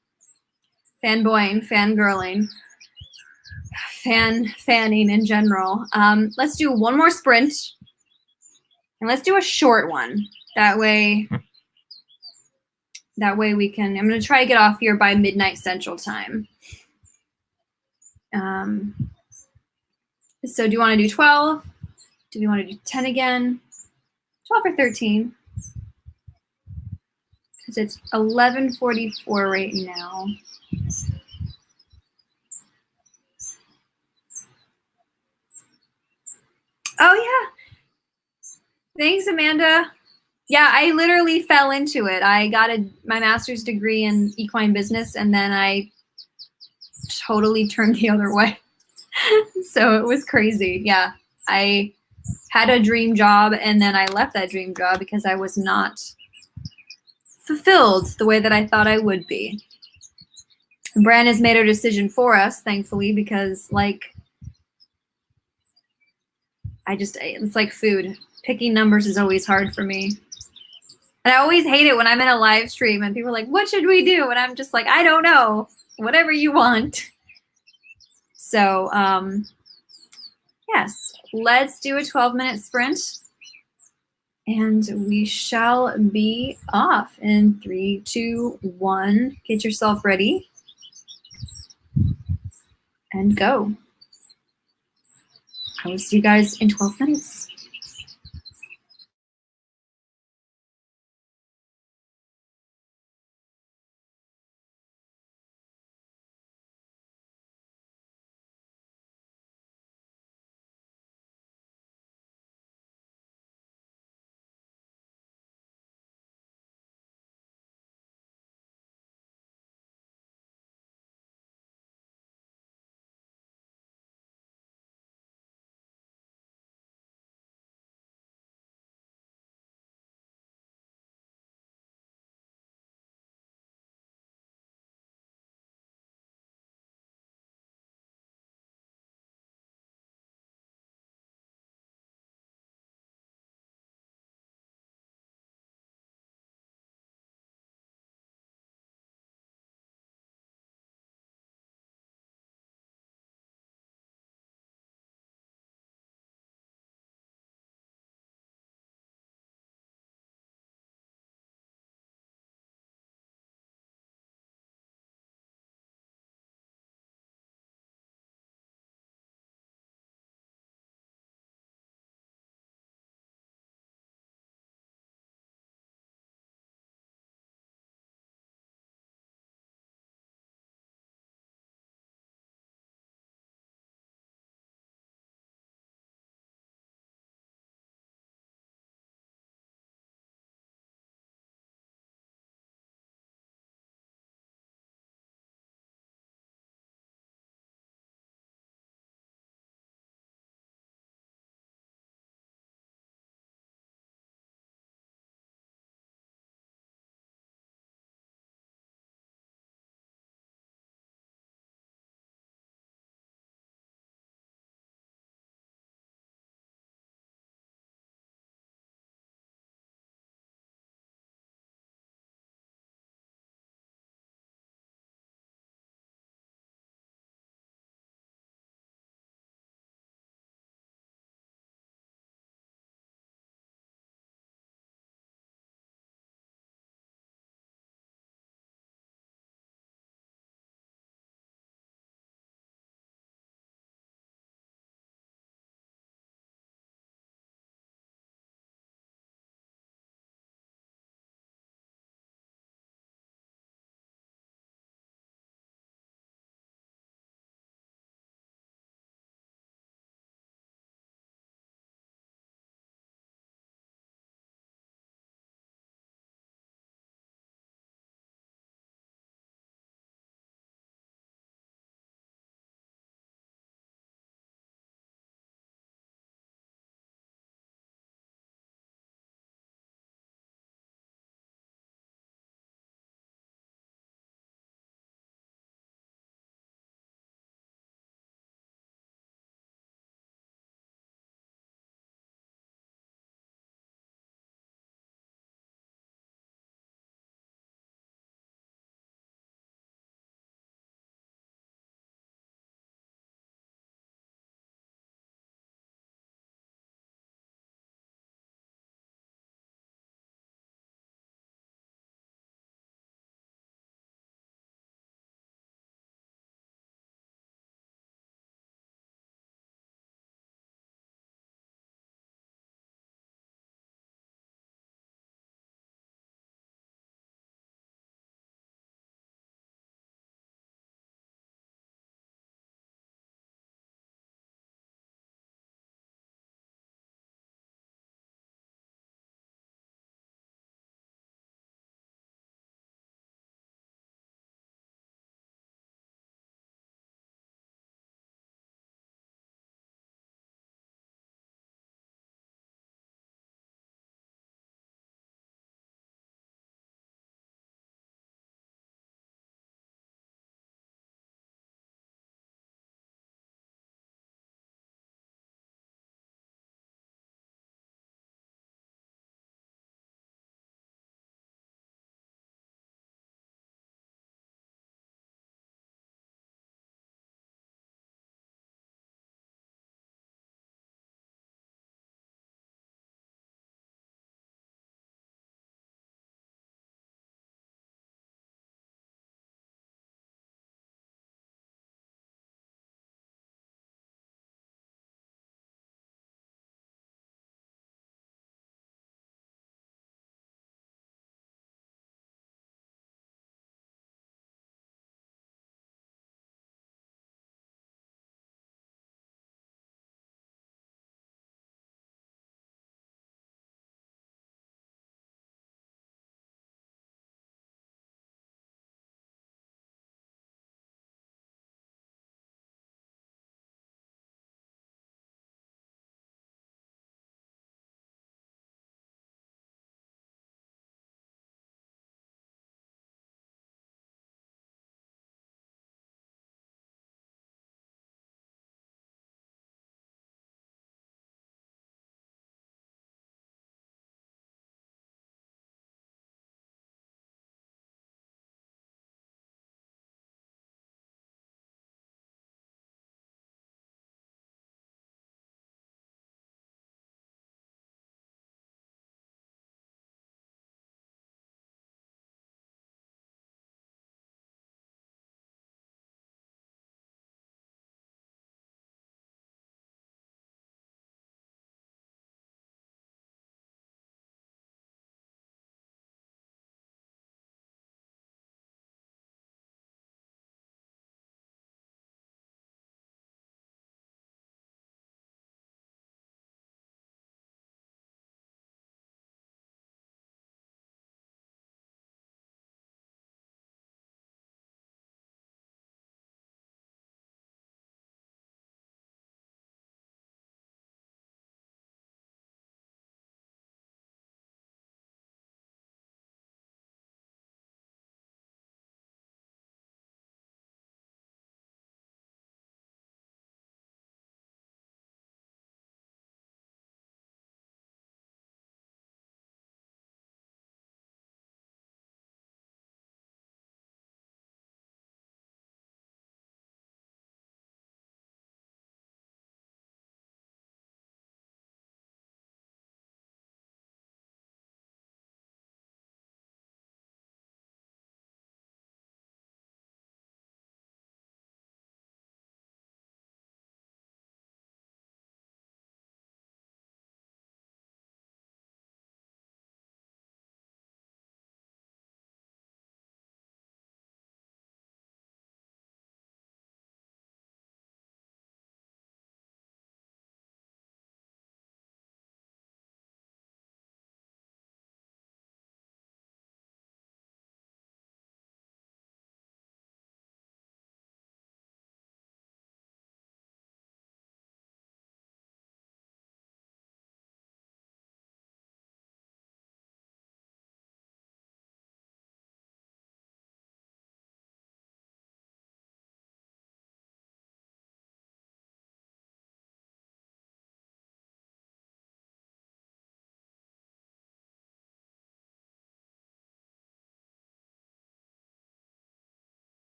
A: fanning in general, let's do one more sprint. And let's do a short one. That way we can, I'm going to try to get off here by midnight Central Time. So do you want to do 12? Do we want to do 10 again? 12 or 13? Because it's 11:44 right now. Oh, yeah. Thanks, Amanda. Yeah, I literally fell into it. I got my master's degree in equine business, and then I totally turned the other way. So it was crazy. Yeah, I had a dream job, and then I left that dream job because I was not fulfilled the way that I thought I would be. Bran has made her decision for us, thankfully, because like it's like food. Picking numbers is always hard for me. And I always hate it when I'm in a live stream and people are like, what should we do? And I'm just like, I don't know. Whatever you want. So, yes, let's do a 12-minute sprint. And we shall be off in 3, 2, 1. Get yourself ready. And go. I will see you guys in 12 minutes.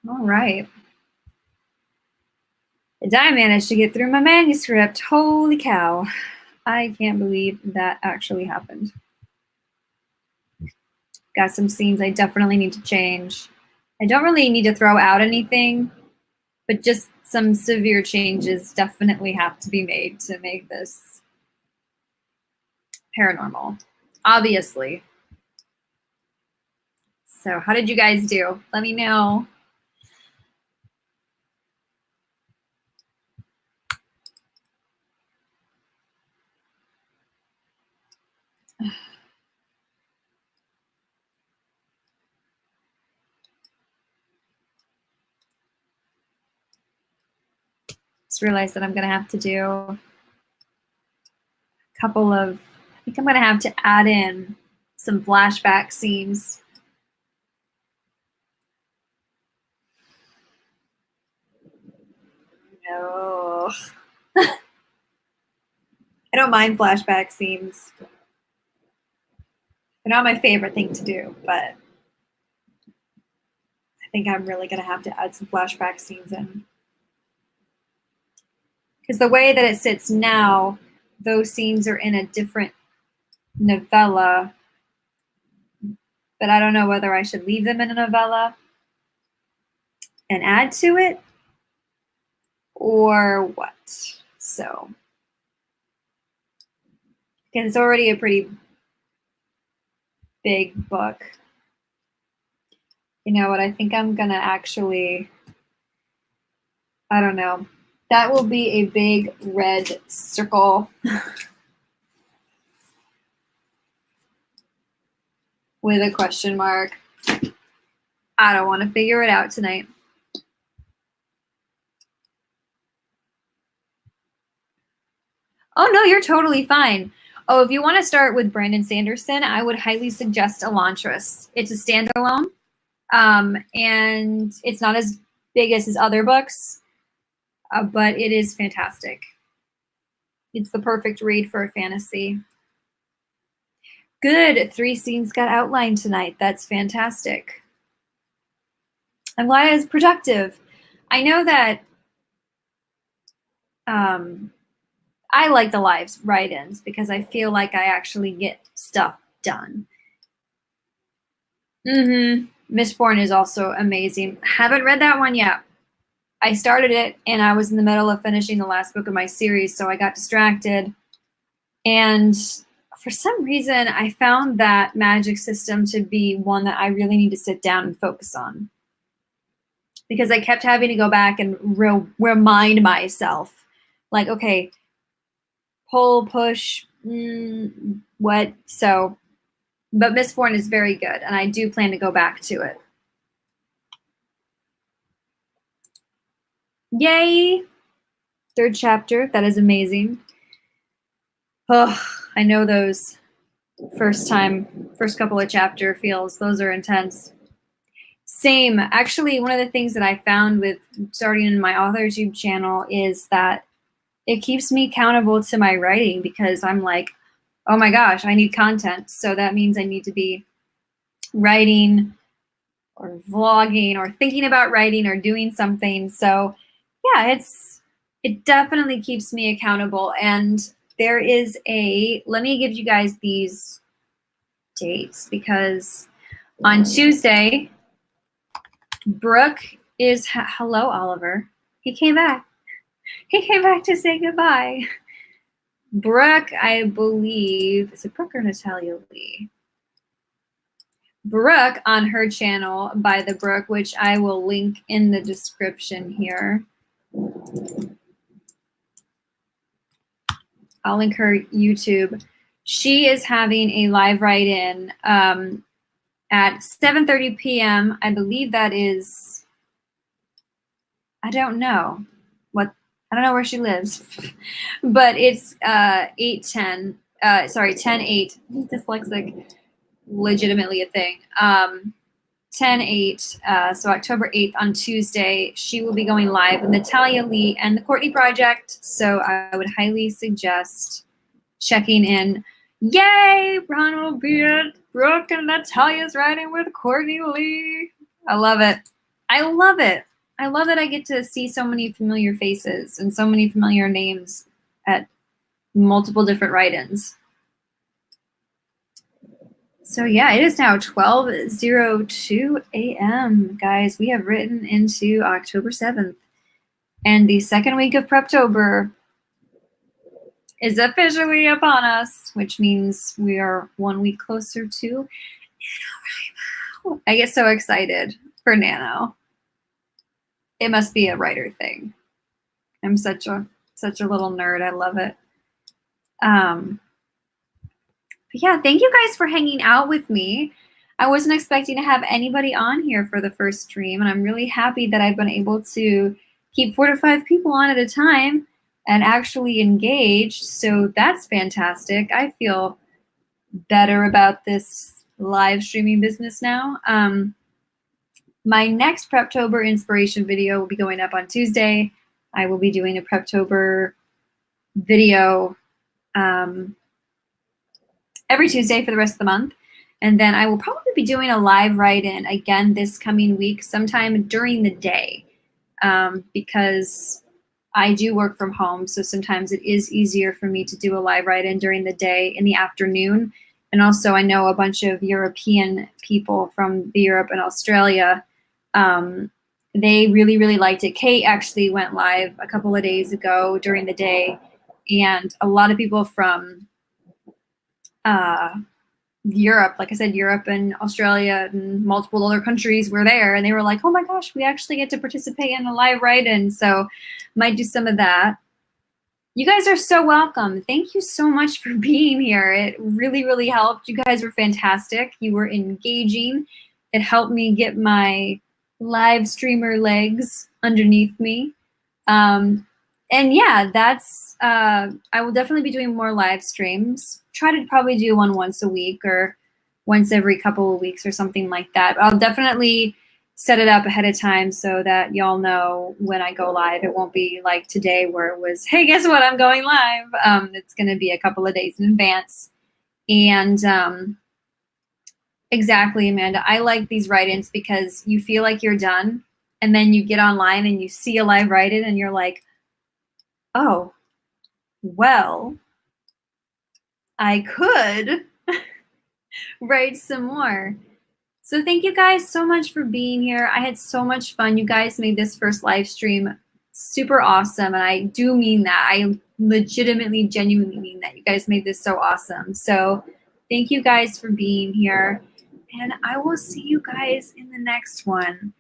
A: All right. And I managed to get through my manuscript. Holy cow. I can't believe that actually happened. Got some scenes I definitely need to change. I don't really need to throw out anything, but just some severe changes definitely have to be made to make this paranormal, obviously. So how did you guys do? Let me know. Just realized that I'm going to have to do a couple of, I think I'm going to have to add in some flashback scenes. No. I don't mind flashback scenes. They're not my favorite thing to do, but I think I'm really going to have to add some flashback scenes in. Because the way that it sits now, those scenes are in a different novella, but I don't know whether I should leave them in a novella and add to it or what. So, because it's already a pretty big book. You know what? I think I'm going to actually, I don't know. That will be a big red circle with a question mark. I don't want to figure it out tonight. Oh, no, you're totally fine. Oh, if you want to start with Brandon Sanderson, I would highly suggest Elantris. It's a standalone, and it's not as big as his other books, but it is fantastic. It's the perfect read for a fantasy. Good. 3 scenes got outlined tonight. That's fantastic. I'm glad it's productive. I know that I like the live write-ins because I feel like I actually get stuff done. Mistborn is also amazing. Haven't read that one yet. I started it and I was in the middle of finishing the last book of my series, so I got distracted. And for some reason, I found that magic system to be one that I really need to sit down and focus on. Because I kept having to go back and remind myself, like, okay, pull, push, what? So, but Mistborn is very good, and I do plan to go back to it. Yay! 3rd chapter. That is amazing. Oh, I know those first couple of chapter feels. Those are intense. Same. Actually, one of the things that I found with starting in my AuthorTube channel is that it keeps me accountable to my writing because I'm like, oh my gosh, I need content. So that means I need to be writing or vlogging or thinking about writing or doing something. So yeah, it definitely keeps me accountable. And there is let me give you guys these dates because on Tuesday, Brooke is, hello, Oliver. He came back. He came back to say goodbye. Brooke, I believe, is it Brooke or Natalia Lee? Brooke on her channel, By the Brook, which I will link in the description here. I'll link her YouTube. She is having a live write-in at 7:30 p.m. I believe that is, I don't know where she lives, but it's 10/8, dyslexic, legitimately a thing. 10/8, so October 8th on Tuesday, she will be going live with Natalia Lee and the Courtney Project. So I would highly suggest checking in. Yay! Ronald Beard, Brooke and Natalia's writing with Courtney Lee. I love it. I love it. I love that I get to see so many familiar faces and so many familiar names at multiple different write-ins. So yeah, it is now 12:02 a.m. Guys, we have written into October 7th. And the second week of Preptober is officially upon us, which means we are 1 week closer to NaNoWriMo. I get so excited for Nano. It must be a writer thing. I'm such a little nerd. I love it. But yeah, thank you guys for hanging out with me. I wasn't expecting to have anybody on here for the first stream, and I'm really happy that I've been able to keep 4 to 5 people on at a time and actually engaged. So that's fantastic. I feel better about this live streaming business now. My next Preptober inspiration video will be going up on Tuesday. I will be doing a Preptober video every Tuesday for the rest of the month. And then I will probably be doing a live write-in again this coming week, sometime during the day, because I do work from home. So sometimes it is easier for me to do a live write-in during the day in the afternoon. And also I know a bunch of European people from Europe and Australia. They really, really liked it. Kate actually went live a couple of days ago during the day. And a lot of people from Europe, like I said, Europe and Australia and multiple other countries were there, and they were like, oh my gosh, we actually get to participate in a live write-in, so might do some of that. You guys are so welcome. Thank you so much for being here. It really, really helped. You guys were fantastic. You were engaging. It helped me get my live streamer legs underneath me. And yeah, that's, I will definitely be doing more live streams. Try to probably do one once a week or once every couple of weeks or something like that. I'll definitely set it up ahead of time so that y'all know when I go live. It won't be like today where it was, hey, guess what, I'm going live. It's gonna be a couple of days in advance. And exactly, Amanda, I like these write-ins because you feel like you're done and then you get online and you see a live write-in and you're like, oh, well, I could write some more. So thank you guys so much for being here. I had so much fun. You guys made this first live stream super awesome. And I do mean that. I legitimately, genuinely mean that. You guys made this so awesome. So thank you guys for being here. And I will see you guys in the next one.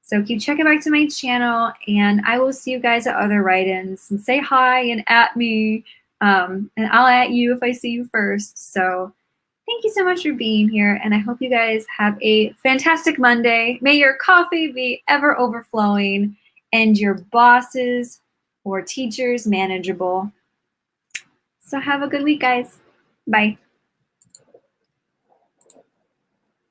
A: So keep checking back to my channel, and I will see you guys at other write-ins. And say hi and at me, and I'll at you if I see you first. So thank you so much for being here, and I hope you guys have a fantastic Monday. May your coffee be ever overflowing and your bosses or teachers manageable. So have a good week, guys. Bye.